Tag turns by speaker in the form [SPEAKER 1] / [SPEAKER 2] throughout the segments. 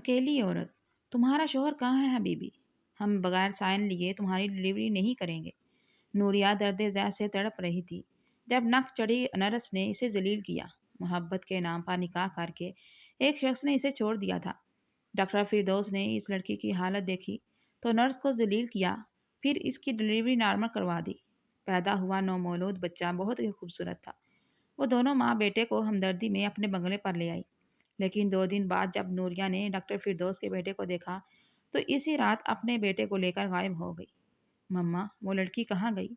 [SPEAKER 1] اکیلی عورت: تمہارا شوہر کہاں ہے حبیبی؟ ہم بغیر سائن لیے تمہاری ڈلیوری نہیں کریں گے۔ نوریا درد ذہ سے تڑپ رہی تھی جب نک چڑھی نرس نے اسے ذلیل کیا۔ محبت کے نام پر نکاح کر کے ایک شخص نے اسے چھوڑ دیا تھا۔ ڈاکٹر فردوس نے اس لڑکی کی حالت دیکھی تو نرس کو ذلیل کیا، پھر اس کی ڈلیوری نارمل کروا دی۔ پیدا ہوا نومولود بچہ بہت ہی خوبصورت تھا۔ وہ دونوں ماں بیٹے کو ہمدردی میں اپنے بنگلے پر لے آئی، لیکن 2 دن بعد جب نوریا نے ڈاکٹر فردوس کے بیٹے کو دیکھا تو اسی رات اپنے بیٹے کو لے کر غائب ہو گئی۔ مما، وہ لڑکی کہاں گئی؟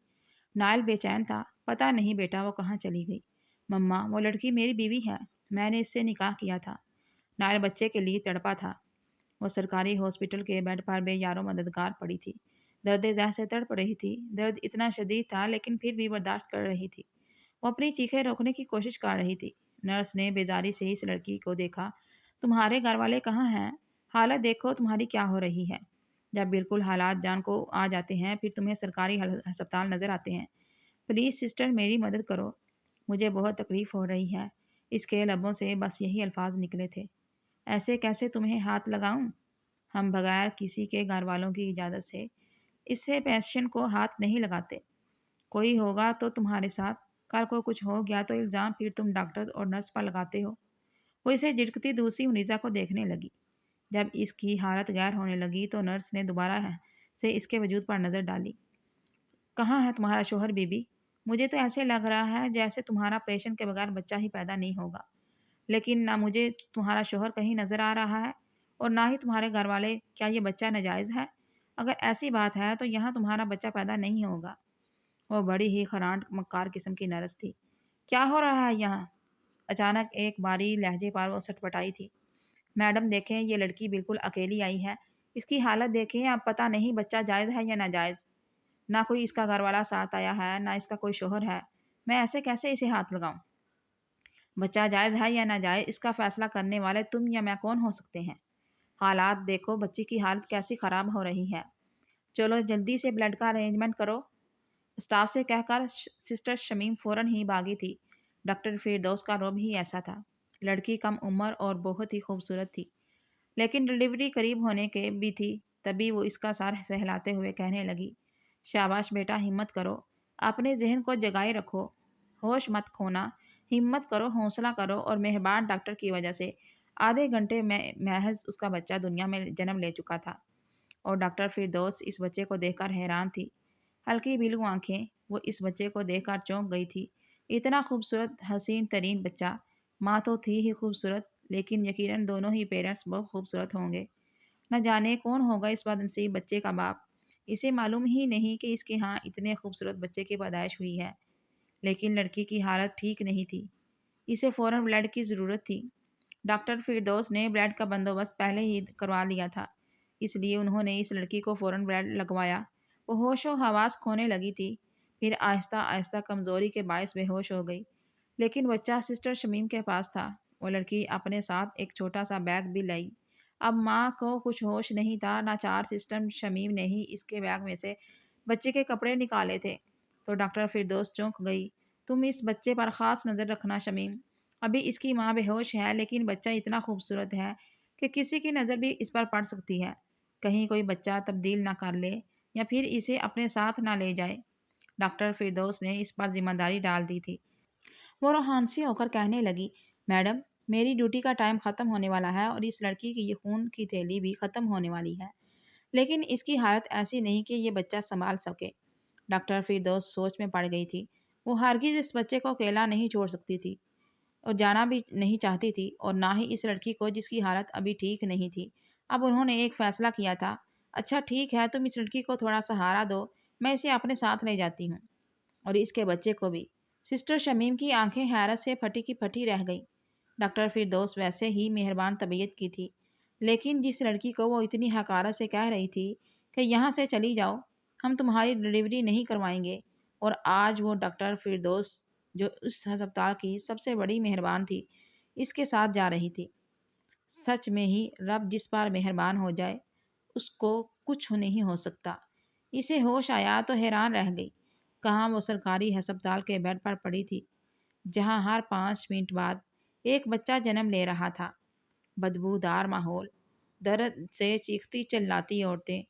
[SPEAKER 1] نائل بے چین تھا۔ پتہ نہیں بیٹا، وہ کہاں چلی گئی؟ مما، وہ لڑکی میری بیوی ہے، میں نے اس سے نکاح کیا تھا۔ نائل بچے کے لیے تڑپا تھا۔ وہ سرکاری ہاسپٹل کے بیڈ پر بے یار و مددگار پڑی تھی، درد ذہ سے تڑپ رہی تھی۔ درد اتنا شدید تھا لیکن پھر بھی برداشت کر رہی تھی۔ وہ اپنی چیخیں روکنے کی کوشش کر رہی تھی۔ نرس نے بیزاری سے اس لڑکی کو دیکھا۔ تمہارے گھر والے کہاں ہیں؟ حالت دیکھو تمہاری کیا ہو رہی ہے۔ جب بالکل حالات جان کو آ جاتے ہیں پھر تمہیں سرکاری ہسپتال نظر آتے ہیں۔ پلیز سسٹر، میری مدد کرو، مجھے بہت تکلیف ہو رہی ہے۔ اس کے لبوں سے بس یہی الفاظ نکلے تھے۔ ایسے کیسے تمہیں ہاتھ لگاؤں؟ ہم بغیر کسی کے گھر والوں کی اجازت سے اس سے پیشنٹ کو ہاتھ نہیں لگاتے۔ کوئی ہوگا تو تمہارے ساتھ، کل کو کچھ ہو گیا تو الزام پھر تم ڈاکٹر اور نرس پر لگاتے ہو۔ وہ اسے جھٹکتی دوسری منیزا کو دیکھنے لگی۔ جب اس کی حالت غیر ہونے لگی تو نرس نے دوبارہ سے اس کے وجود پر نظر ڈالی۔ کہاں ہے تمہارا شوہر بیبی؟ مجھے تو ایسے لگ رہا ہے جیسے تمہارا آپریشن کے بغیر بچہ ہی پیدا نہیں ہوگا، لیکن نہ مجھے تمہارا شوہر کہیں نظر آ رہا ہے اور نہ ہی تمہارے گھر والے۔ کیا یہ بچہ ناجائز ہے؟ اگر ایسی بات ہے تو یہاں تمہارا بچہ پیدا نہیں ہوگا۔ وہ بڑی ہی خرانٹ مکار قسم کی نرس تھی۔ کیا ہو رہا ہے یہاں؟ اچانک ایک باری لہجے پر وہ سٹپٹائی تھی۔ میڈم دیکھیں، یہ لڑکی بالکل اکیلی آئی ہے، اس کی حالت دیکھیں، اب پتہ نہیں بچہ جائز ہے یا ناجائز۔ نہ کوئی اس کا گھر والا ساتھ آیا ہے، نہ اس کا کوئی شوہر ہے، میں ایسے کیسے اسے ہاتھ لگاؤں؟ بچہ جائز ہے یا ناجائز اس کا فیصلہ کرنے والے تم یا میں کون ہو سکتے ہیں؟ حالات دیکھو، بچی کی حالت کیسی خراب ہو رہی ہے۔ چلو جلدی سے بلڈ کا ارینجمنٹ کرو، اسٹاف سے کہہ کر سسٹر شمیم فوراً ہی بھاگی تھی۔ ڈاکٹر فردوس کا رعب ہی ایسا تھا۔ لڑکی کم عمر اور بہت ہی خوبصورت تھی، لیکن ڈلیوری قریب ہونے کے بھی تھی۔ تبھی وہ اس کا سر سہلاتے ہوئے کہنے لگی، شاباش بیٹا، ہمت کرو، اپنے ذہن کو جگائے رکھو، ہوش مت کھونا، ہمت کرو، حوصلہ کرو۔ اور مہربان ڈاکٹر کی وجہ سے آدھے گھنٹے میں محض اس کا بچہ دنیا میں جنم لے چکا تھا۔ اور ڈاکٹر فردوس اس بچے کو دیکھ کر حیران تھی۔ ہلکی بلو آنکھیں، وہ اس بچے کو دیکھ کر چونک گئی تھی۔ اتنا خوبصورت حسین ترین بچہ، ماں تو تھی ہی خوبصورت، لیکن یقیناً دونوں ہی پیرنٹس بہت خوبصورت ہوں گے۔ نہ جانے کون ہوگا اس بدنصیب بچے کا باپ۔ اسے معلوم ہی نہیں کہ اس کے ہاں اتنے خوبصورت بچے کی پیدائش ہوئی ہے۔ لیکن لڑکی کی حالت ٹھیک نہیں تھی، اسے فوراً بلڈ کی ضرورت تھی۔ ڈاکٹر فردوس نے بلڈ کا بندوبست پہلے ہی کروا لیا تھا، اس لیے انہوں نے اس لڑکی کو فوراً بلڈ لگوایا۔ وہ ہوش و حواس کھونے لگی تھی، پھر آہستہ آہستہ کمزوری کے باعث بے ہوش ہو گئی، لیکن بچہ سسٹر شمیم کے پاس تھا۔ وہ لڑکی اپنے ساتھ ایک چھوٹا سا بیگ بھی لائی۔ اب ماں کو کچھ ہوش نہیں تھا، نہ چار سسٹر شمیم نے ہی اس کے بیگ میں سے بچے کے کپڑے نکالے تھے۔ تو ڈاکٹر فردوس چونک گئی۔ تم اس بچے پر خاص نظر رکھنا شمیم، ابھی اس کی ماں بے ہوش ہے، لیکن بچہ اتنا خوبصورت ہے کہ کسی کی نظر بھی اس پر پڑ سکتی ہے، کہیں کوئی بچہ تبدیل نہ کر لے یا پھر اسے اپنے ساتھ نہ لے جائے۔ ڈاکٹر فردوس نے اس پر ذمہ داری ڈال دی تھی۔ وہ روحان سی ہو کر کہنے لگی، میڈم، میری ڈیوٹی کا ٹائم ختم ہونے والا ہے اور اس لڑکی کی یہ خون کی تھیلی بھی ختم ہونے والی ہے، لیکن اس کی حالت ایسی نہیں کہ یہ بچہ سنبھال سکے۔ ڈاکٹر فردوس سوچ میں پڑ گئی تھی۔ وہ ہرگز اس بچے کو اکیلا نہیں چھوڑ سکتی تھی اور جانا بھی نہیں چاہتی تھی، اور نہ ہی اس لڑکی کو جس کی حالت ابھی ٹھیک نہیں تھی۔ اب انہوں نے ایک فیصلہ کیا تھا، اچھا ٹھیک ہے، تم اس لڑکی کو تھوڑا سہارا دو، میں اسے اپنے ساتھ لے جاتی ہوں، اور اس کے بچے کو بھی۔ سسٹر شمیم کی آنکھیں حیرت سے پھٹی کی پھٹی رہ گئیں۔ ڈاکٹر فردوس ویسے ہی مہربان طبیعت کی تھی، لیکن جس لڑکی کو وہ اتنی حقارت سے کہہ رہی تھی کہ یہاں سے چلی جاؤ، ہم تمہاری ڈلیوری نہیں کروائیں گے، اور آج وہ ڈاکٹر فردوس جو اس ہسپتال کی سب سے بڑی مہربان تھی، اس کے ساتھ جا رہی تھی۔ سچ میں ہی رب جس پر مہربان ہو جائے اس کو کچھ نہیں ہو سکتا۔ اسے ہوش آیا تو حیران رہ گئی۔ کہاں وہ سرکاری ہسپتال کے بیڈ پر پڑی تھی، جہاں ہر 5 منٹ بعد ایک بچہ جنم لے رہا تھا۔ بدبودار ماحول، درد سے چیختی چلاتی عورتیں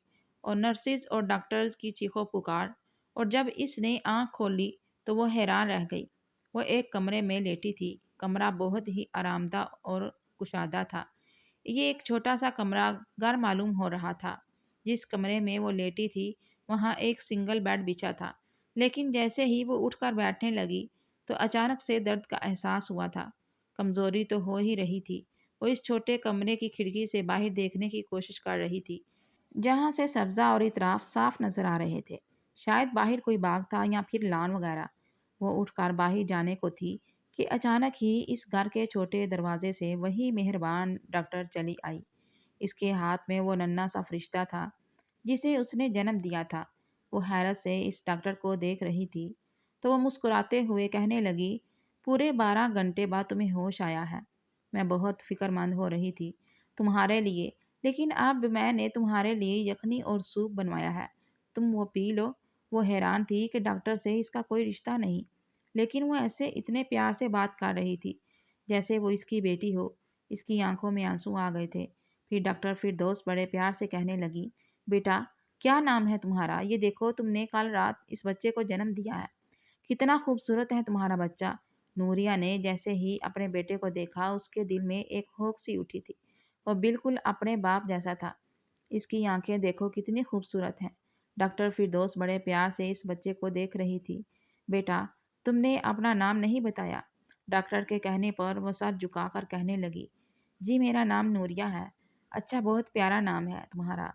[SPEAKER 1] اور نرسز اور ڈاکٹرز کی چیخو پکار، اور جب اس نے آنکھ کھولی تو وہ حیران رہ گئی۔ وہ ایک کمرے میں لیٹی تھی۔ کمرہ بہت ہی آرام دہ اور کشادہ تھا۔ یہ ایک چھوٹا سا کمرہ گھر معلوم ہو رہا تھا۔ جس کمرے میں وہ لیٹی تھی وہاں ایک سنگل بیڈ بچھا تھا، لیکن جیسے ہی وہ اٹھ کر بیٹھنے لگی تو اچانک سے درد کا احساس ہوا تھا۔ کمزوری تو ہو ہی رہی تھی۔ وہ اس چھوٹے کمرے کی کھڑکی سے باہر دیکھنے کی کوشش کر رہی تھی، جہاں سے سبزہ اور اطراف صاف نظر آ رہے تھے۔ شاید باہر کوئی باغ تھا یا پھر لان وغیرہ۔ وہ اٹھ کر باہر جانے کو تھی کہ اچانک ہی اس گھر کے چھوٹے دروازے سے وہی مہربان ڈاکٹر چلی آئی۔ اس کے ہاتھ میں وہ ننھا سا فرشتہ تھا جسے اس نے جنم دیا تھا۔ وہ حیرت سے اس ڈاکٹر کو دیکھ رہی تھی تو وہ مسکراتے ہوئے کہنے لگی، پورے 12 گھنٹے بعد تمہیں ہوش آیا ہے۔ میں بہت فکر مند ہو رہی تھی تمہارے لیے، لیکن اب میں نے تمہارے لیے یخنی اور سوپ بنوایا ہے، تم وہ پی لو۔ وہ حیران تھی کہ ڈاکٹر سے اس کا کوئی رشتہ نہیں، لیکن وہ ایسے اتنے پیار سے بات کر رہی تھی جیسے وہ اس کی بیٹی ہو۔ اس کی آنکھوں میں آنسو آ گئے تھے۔ پھر ڈاکٹر فردوس بڑے پیار سے کہنے لگی، بیٹا کیا نام ہے تمہارا؟ یہ دیکھو تم نے کل رات اس بچے کو جنم دیا ہے۔ کتنا خوبصورت ہے تمہارا بچہ۔ نوریہ نے جیسے ہی اپنے بیٹے کو دیکھا اس کے دل میں ایک ہوک سی اٹھی تھی۔ وہ بالکل اپنے باپ جیسا تھا۔ اس کی آنکھیں دیکھو کتنی خوبصورت ہیں۔ ڈاکٹر فردوس بڑے پیار سے اس بچے کو دیکھ رہی تھی۔ بیٹا تم نے اپنا نام نہیں بتایا۔ ڈاکٹر کے کہنے پر وہ سر جھکا کر کہنے لگی، جی میرا نام نوریہ ہے۔ اچھا بہت پیارا نام ہے تمہارا۔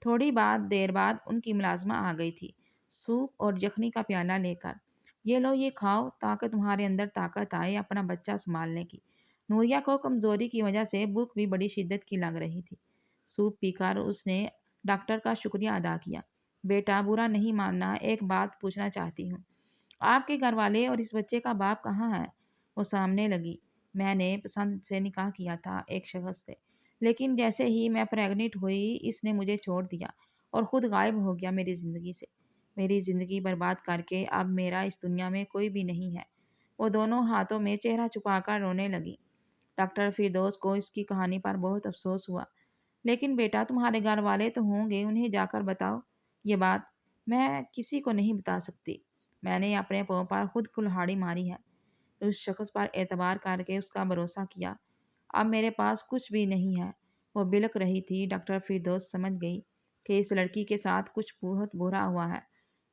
[SPEAKER 1] تھوڑی دیر بعد ان کی ملازمہ آ گئی تھی، سوپ اور یخنی کا پیالہ لے کر۔ یہ لو یہ کھاؤ تاکہ تمہارے اندر طاقت آئے اپنا بچہ سنبھالنے کی۔ نوریہ کو کمزوری کی وجہ سے بھوک بھی بڑی شدت کی لگ رہی تھی۔ سوپ پی کر اس نے ڈاکٹر کا شکریہ ادا کیا۔ بیٹا برا نہیں ماننا، ایک بات پوچھنا چاہتی ہوں، آپ کے گھر والے اور اس بچے کا باپ کہاں ہے؟ وہ سامنے لگی، میں نے پسند سے نکاح کیا تھا ایک شخص سے، لیکن جیسے ہی میں پریگننٹ ہوئی اس نے مجھے چھوڑ دیا اور خود غائب ہو گیا میری زندگی سے۔ میری زندگی برباد کر کے اب میرا اس دنیا میں کوئی بھی نہیں ہے۔ وہ دونوں ہاتھوں میں چہرہ چھپا کر رونے لگی۔ ڈاکٹر فردوس کو اس کی کہانی پر بہت افسوس ہوا۔ لیکن بیٹا تمہارے گھر والے تو ہوں گے، انہیں جا کر بتاؤ۔ یہ بات میں کسی کو نہیں بتا سکتی۔ میں نے اپنے پاؤں پر خود کلہاڑی ماری ہے، اس شخص پر اعتبار کر کے اس کا بھروسہ کیا۔ اب میرے پاس کچھ بھی نہیں ہے۔ وہ بلک رہی تھی۔ ڈاکٹر فردوس سمجھ گئی کہ اس لڑکی کے ساتھ کچھ بہت برا ہوا ہے۔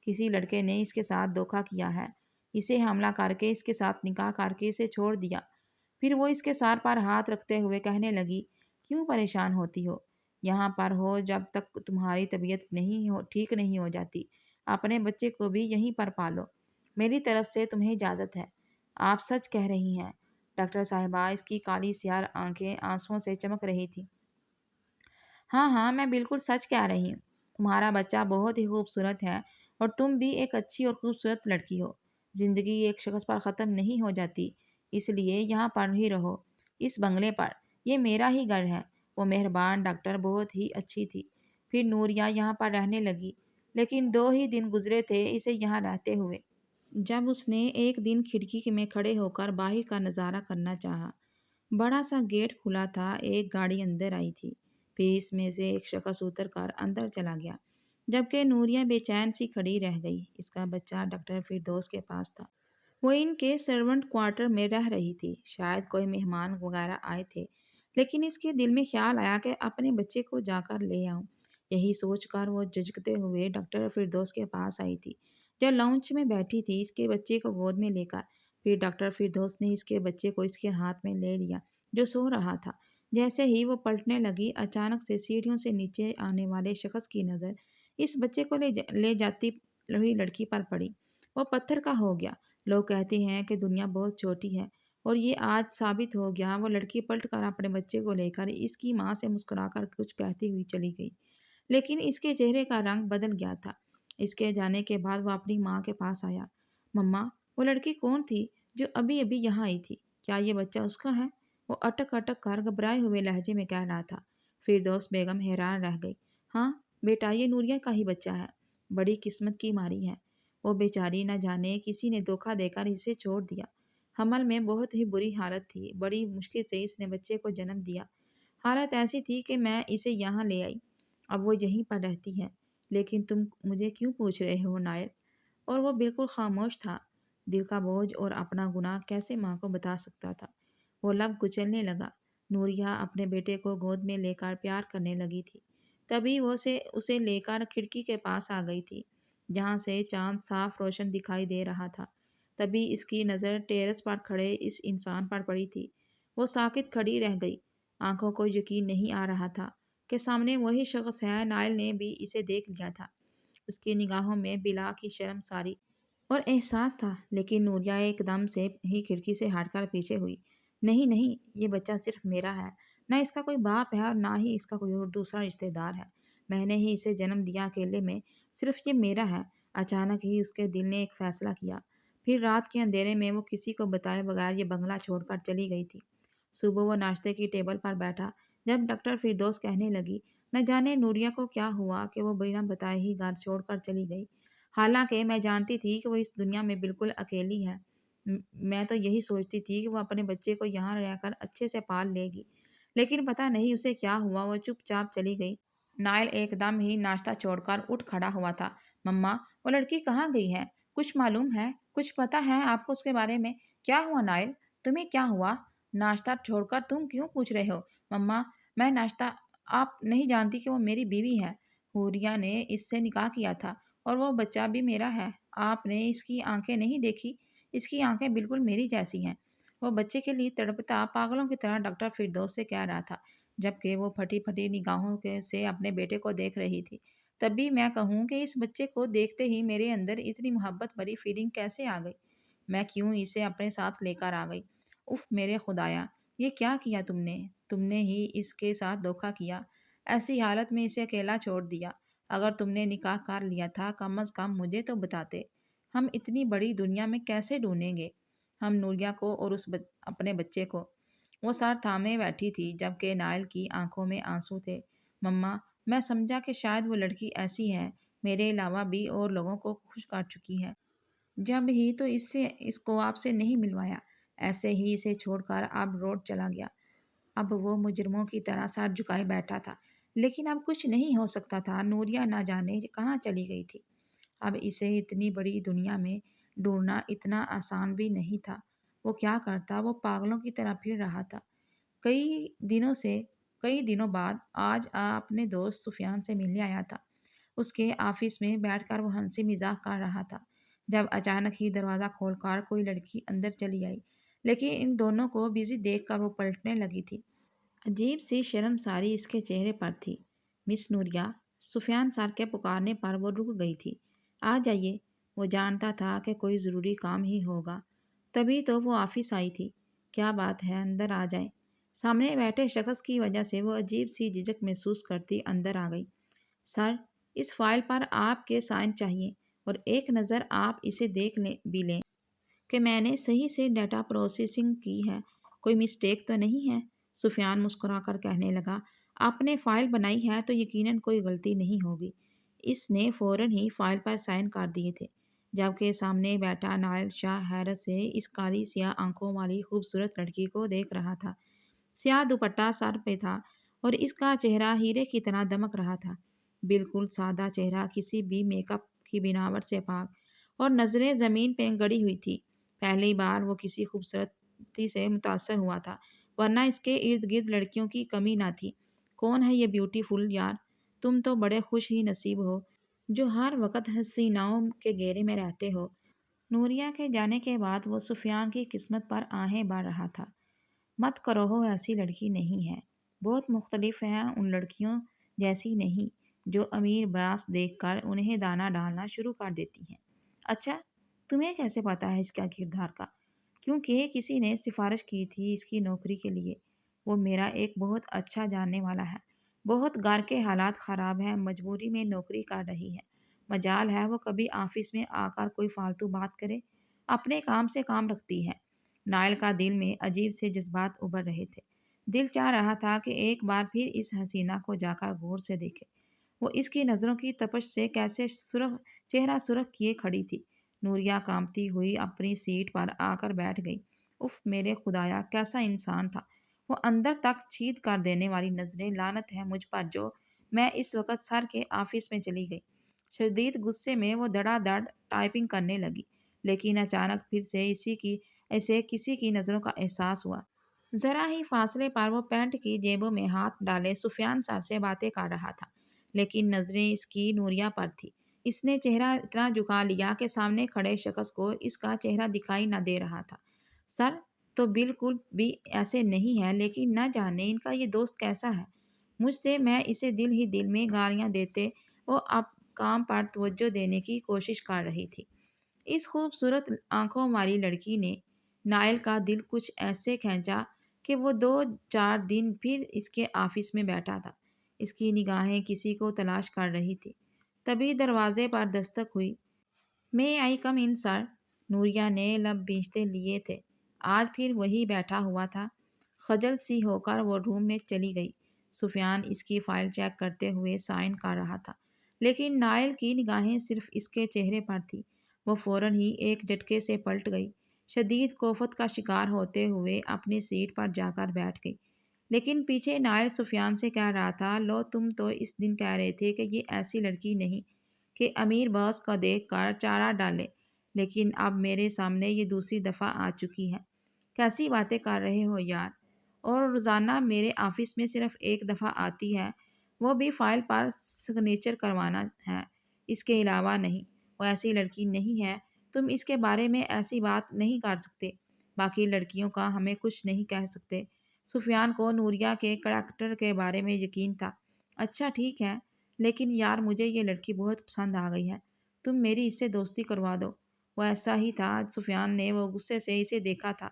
[SPEAKER 1] کسی لڑکے نے اس کے ساتھ دھوکہ کیا ہے، اسے حاملہ کر کے اس کے ساتھ نکاح کر کے اسے چھوڑ دیا۔ پھر وہ اس کے سر پر ہاتھ رکھتے ہوئے کہنے لگی، کیوں پریشان ہوتی ہو؟ یہاں پر ہو جب تک تمہاری طبیعت ٹھیک نہیں ہو جاتی۔ اپنے بچے کو بھی یہیں پر پالو۔ میری طرف سے تمہیں اجازت ہے۔ آپ سچ کہہ رہی ہیں ڈاکٹر صاحبہ؟ اس کی کالی سیاہ آنکھیں آنسوؤں سے چمک رہی تھیں۔ ہاں ہاں میں بالکل سچ کہہ رہی ہوں۔ تمہارا بچہ بہت ہی خوبصورت ہے اور تم بھی ایک اچھی اور خوبصورت لڑکی ہو۔ زندگی ایک شخص پر ختم نہیں ہو جاتی، اس لیے یہاں پر ہی رہو، اس بنگلے پر۔ یہ میرا ہی گھر ہے۔ وہ مہربان ڈاکٹر بہت ہی اچھی تھی۔ پھر نوریہ یہاں پر رہنے لگی، لیکن 2 ہی دن گزرے تھے اسے یہاں رہتے ہوئے، جب اس نے ایک دن کھڑکی میں کھڑے ہو کر باہر کا نظارہ کرنا چاہا۔ بڑا سا گیٹ کھلا تھا، ایک گاڑی اندر آئی تھی، پھر اس میں سے ایک شخص اتر کر اندر چلا گیا، جبکہ نوریہ بے چین سی کھڑی رہ گئی۔ اس کا بچہ ڈاکٹر فردوس کے پاس تھا۔ وہ ان کے سرونٹ کوارٹر میں رہ رہی تھی۔ شاید کوئی مہمان وغیرہ آئے تھے، لیکن اس کے دل میں خیال آیا کہ اپنے بچے کو جا کر لے آؤں۔ یہی سوچ کر وہ جھجکتے ہوئے ڈاکٹر فردوس کے پاس آئی تھی، جو لاؤنج میں بیٹھی تھی اس کے بچے کو گود میں لے کر۔ پھر ڈاکٹر فردوس نے اس کے بچے کو اس کے ہاتھ میں لے لیا جو سو رہا تھا۔ جیسے ہی وہ پلٹنے لگی، اچانک سے سیڑھیوں سے نیچے آنے والے شخص کی نظر اس بچے کو لے جاتی ہوئی لڑکی پر پڑی۔ وہ پتھر کا ہو گیا۔ لوگ کہتے ہیں کہ دنیا بہت چھوٹی ہے، اور یہ آج ثابت ہو گیا۔ وہ لڑکی پلٹ کر اپنے بچے کو لے کر اس کی ماں سے مسکرا کر کچھ کہتی ہوئی چلی گئی، لیکن اس کے چہرے کا رنگ بدل گیا تھا۔ اس کے جانے کے بعد وہ اپنی ماں کے پاس آیا۔ مما وہ لڑکی کون تھی جو ابھی ابھی یہاں آئی تھی؟ کیا یہ بچہ اس کا ہے؟ وہ اٹک اٹک کر گھبرائے ہوئے لہجے میں کہہ رہا تھا۔ فردوس بیگم حیران رہ گئی۔ ہاں بیٹا، یہ نوریہ کا ہی بچہ ہے۔ بڑی قسمت کی ماری ہے، وہ بیچاری نہ جانے کسی نے دھوکہ دے کر اسے چھوڑ دیا۔ حمل میں بہت ہی بری حالت تھی، بڑی مشکل سے اس نے بچے کو جنم دیا۔ حالت ایسی تھی کہ میں اسے یہاں لے آئی۔ اب وہ یہیں پر رہتی ہے۔ لیکن تم مجھے کیوں پوچھ رہے ہو نائل؟ اور وہ بالکل خاموش تھا۔ دل کا بوجھ اور اپنا گناہ کیسے ماں کو بتا سکتا تھا؟ وہ لب کچلنے لگا۔ نوریہ اپنے بیٹے کو گود میں لے کر پیار کرنے لگی تھی۔ تبھی وہ اسے لے کر کھڑکی کے پاس آ گئی تھی، جہاں سے چاند صاف روشن دکھائی دے رہا تھا۔ تبھی اس کی نظر ٹیرس پر کھڑے اس انسان پر پڑی تھی۔ وہ ساکت کھڑی رہ گئی۔ آنکھوں کو یقین نہیں آ رہا تھا کہ سامنے وہی شخص ہے۔ نائل نے بھی اسے دیکھ لیا تھا۔ اس کی نگاہوں میں بلا کی شرم ساری اور احساس تھا، لیکن نوریہ ایک دم سے ہی کھڑکی سے ہٹ کر پیچھے ہوئی۔ نہیں نہیں، یہ بچہ صرف میرا ہے، نہ اس کا کوئی باپ ہے اور نہ ہی اس کا کوئی اور دوسرا رشتہ دار ہے۔ میں نے ہی اسے جنم دیا اکیلے میں، صرف یہ میرا ہے۔ اچانک ہی اس کے دل نے ایک فیصلہ کیا۔ پھر رات کے اندھیرے میں وہ کسی کو بتائے بغیر یہ بنگلہ چھوڑ کر چلی گئی تھی۔ صبح وہ ناشتے کی ٹیبل پر بیٹھا جب ڈاکٹر فردوس کہنے لگی، نہ جانے نوریہ کو کیا ہوا کہ وہ بنا بتائے ہی گھر چھوڑ کر چلی گئی۔ حالانکہ میں جانتی تھی کہ وہ اس دنیا میں بالکل اکیلی ہے۔ میں تو یہی سوچتی تھی کہ وہ اپنے بچے کو یہاں رہ کر اچھے سے پال لے گی، لیکن پتہ نہیں اسے کیا ہوا، وہ چپ چاپ چلی گئی۔ نائل ایک دم ہی ناشتہ چھوڑ کر اٹھ کھڑا ہوا تھا۔ مما، وہ لڑکی کہاں گئی ہے؟ کچھ معلوم ہے؟ کچھ پتہ ہے آپ کو اس کے بارے میں؟ کیا ہوا نائل؟ تمہیں کیا ہوا؟ ناشتہ چھوڑ کر تم کیوں پوچھ رہے ہو؟ مما، میں ناشتہ آپ نہیں جانتی کہ وہ میری بیوی ہے۔ حوریہ نے اس سے نکاح کیا تھا اور وہ بچہ بھی میرا ہے۔ آپ نے اس کی آنکھیں نہیں دیکھی؟ اس کی آنکھیں بالکل میری جیسی ہیں۔ وہ بچے کے لیے تڑپتا پاگلوں کی طرح ڈاکٹر فردوس سے کہہ رہا تھا، جبکہ وہ پھٹی پھٹی نگاہوں سے اپنے بیٹے کو دیکھ رہی تھی۔ تبھی میں کہوں کہ اس بچے کو دیکھتے ہی میرے اندر اتنی محبت بھری فیلنگ کیسے آ گئی؟ میں کیوں اسے اپنے ساتھ لے کر آ گئی؟ اف میرے خدایا، یہ کیا کیا تم نے؟ تم نے ہی اس کے ساتھ دھوکہ کیا، ایسی حالت میں اسے اکیلا چھوڑ دیا۔ اگر تم نے نکاح کر لیا تھا کم از کم مجھے تو بتاتے۔ ہم اتنی بڑی دنیا میں کیسے ڈھونڈیں گے ہم نوریہ کو اور اپنے بچے کو؟ وہ سر تھامے بیٹھی تھی جبکہ نائل کی آنکھوں میں آنسو تھے۔ مما، میں سمجھا کہ شاید وہ لڑکی ایسی ہے، میرے علاوہ بھی اور لوگوں کو خوش کر چکی ہے۔ جب ہی تو اس کو آپ سے نہیں ملوایا، ایسے ہی اسے چھوڑ کر اب روڈ چلا گیا۔ اب وہ مجرموں کی طرح سر جھکائے بیٹھا تھا، لیکن اب کچھ نہیں ہو سکتا تھا۔ نوریہ نہ جانے کہاں چلی گئی تھی۔ اب اسے اتنی بڑی دنیا میں ڈھونڈنا اتنا آسان بھی نہیں تھا۔ وہ کیا کرتا؟ وہ پاگلوں کی طرح پھر رہا تھا۔ کئی دنوں بعد آج اپنے دوست سفیان سے ملنے آیا تھا۔ اس کے آفس میں بیٹھ کر وہ ہنسی مذاق کر رہا تھا جب اچانک ہی دروازہ کھول کر کوئی لڑکی اندر چلی آئی، لیکن ان دونوں کو بزی دیکھ کر وہ پلٹنے لگی تھی۔ عجیب سی شرم ساری اس کے چہرے پر تھی۔ مس نوریہ، سفیان سر کے پکارنے پر وہ رک گئی تھی۔ آ جائیے۔ وہ جانتا تھا کہ کوئی ضروری کام ہی ہوگا، تبھی تو وہ آفس آئی تھی۔ کیا بات ہے، اندر آ جائیں۔ سامنے بیٹھے شخص کی وجہ سے وہ عجیب سی جھجک محسوس کرتی اندر آ گئی۔ سر، اس فائل پر آپ کے سائن چاہیے، اور ایک نظر آپ اسے دیکھ بھی لیں کہ میں نے صحیح سے ڈیٹا پروسیسنگ کی ہے، کوئی مسٹیک تو نہیں ہے۔ سفیان مسکرا کر کہنے لگا، آپ نے فائل بنائی ہے تو یقیناً کوئی غلطی نہیں ہوگی۔ اس نے فوراً ہی فائل پر سائن کر دیے تھے، جبکہ سامنے بیٹھا نائل شاہ حیرت سے اس کالی سیاہ آنکھوں والی خوبصورت لڑکی کو دیکھ رہا تھا۔ سیاہ دوپٹہ سر پہ تھا اور اس کا چہرہ ہیرے کی طرح دمک رہا تھا، بالکل سادہ چہرہ، کسی بھی میک اپ کی بناوٹ سے پاک، اور نظریں زمین پہ گڑی ہوئی تھی۔ پہلی بار وہ کسی خوبصورتی سے متاثر ہوا تھا، ورنہ اس کے ارد گرد لڑکیوں کی کمی نہ تھی۔ کون ہے یہ بیوٹی فل یار؟ تم تو بڑے خوش ہی نصیب ہو جو ہر وقت حسیناؤں کے گھیرے میں رہتے ہو۔ نوریہ کے جانے کے بعد وہ سفیان کی قسمت پر آہیں بھر رہا تھا۔ مت کرو ہو، ایسی لڑکی نہیں ہے، بہت مختلف ہے، ان لڑکیوں جیسی نہیں جو امیر باس دیکھ کر انہیں دانا ڈالنا شروع کر دیتی ہیں۔ اچھا، تمہیں کیسے پتا ہے اس کا کردار کا؟ کیونکہ کسی نے سفارش کی تھی اس کی نوکری کے لیے۔ وہ میرا ایک بہت اچھا جاننے والا ہے، بہت گھر کے حالات خراب ہیں، مجبوری میں نوکری کر رہی ہے۔ مجال ہے وہ کبھی آفس میں آ کر کوئی فالتو بات کرے، اپنے کام سے کام رکھتی ہے۔ نائل کا دل میں عجیب سے جذبات ابھر رہے تھے۔ دل چاہ رہا تھا کہ ایک بار پھر اس حسینہ کو جا کر غور سے دیکھے۔ وہ اس کی نظروں کی تپش سے کیسے چہرہ سرخ کیے کھڑی تھی۔ نوریہ کانپتی ہوئی اپنی سیٹ پر آ کر بیٹھ گئی۔ اف میرے خدایا، کیسا انسان تھا! وہ اندر تک چید کر دینے والی نظریں، لعنت ہے مجھ پر جو میں اس وقت سر کے آفس میں چلی گئی۔ شدید غصے میں وہ دھڑا دھڑ ٹائپنگ کرنے لگی، لیکن اچانک پھر سے اسے کسی کی نظروں کا احساس ہوا۔ ذرا ہی فاصلے پر وہ پینٹ کی جیبوں میں ہاتھ ڈالے سفیان سر سے باتیں کر رہا تھا، لیکن نظریں اس کی نوریہ پر تھی۔ اس نے چہرہ اتنا جھکا لیا کہ سامنے کھڑے شخص کو اس کا چہرہ دکھائی نہ دے رہا تھا۔ سر تو بالکل بھی ایسے نہیں ہے، لیکن نہ جانے ان کا یہ دوست کیسا ہے مجھ سے۔ میں اسے دل ہی دل میں گالیاں دیتے وہ اب کام پر توجہ دینے کی کوشش کر رہی تھی۔ اس خوبصورت آنکھوں والی لڑکی نے نائل کا دل کچھ ایسے کھینچا کہ وہ 2-4 دن پھر اس کے آفس میں بیٹھا تھا۔ اس کی نگاہیں کسی کو تلاش کر رہی تھی۔ تبھی دروازے پر دستک ہوئی۔ میں آئی کم ان سر؟ نوریہ نے لب بھینچتے لیے تھے۔ آج پھر وہی بیٹھا ہوا تھا۔ خجل سی ہو کر وہ روم میں چلی گئی۔ سفیان اس کی فائل چیک کرتے ہوئے سائن کر رہا تھا، لیکن نائل کی نگاہیں صرف اس کے چہرے پر تھی۔ وہ فوراً ہی ایک جھٹکے سے پلٹ گئی، شدید کوفت کا شکار ہوتے ہوئے اپنی سیٹ پر جا کر بیٹھ گئی۔ لیکن پیچھے نائل سفیان سے کہہ رہا تھا، لو تم تو اس دن کہہ رہے تھے کہ یہ ایسی لڑکی نہیں کہ امیر باس کو دیکھ کر چارہ ڈالے، لیکن اب میرے سامنے یہ دوسری دفعہ آ چکی ہے۔ کیسی باتیں کر رہے ہو یار؟ اور روزانہ میرے آفس میں صرف ایک دفعہ آتی ہے، وہ بھی فائل پر سگنیچر کروانا ہے، اس کے علاوہ نہیں۔ وہ ایسی لڑکی نہیں ہے، تم اس کے بارے میں ایسی بات نہیں کر سکتے۔ باقی لڑکیوں کا ہمیں کچھ نہیں کہہ سکتے۔ سفیان کو نوریہ کے کریکٹر کے بارے میں یقین تھا۔ اچھا ٹھیک ہے، لیکن یار مجھے یہ لڑکی بہت پسند آ گئی ہے، تم میری اس سے دوستی کروا دو۔ وہ ایسا ہی تھا، سفیان نے وہ غصے سے اسے دیکھا تھا۔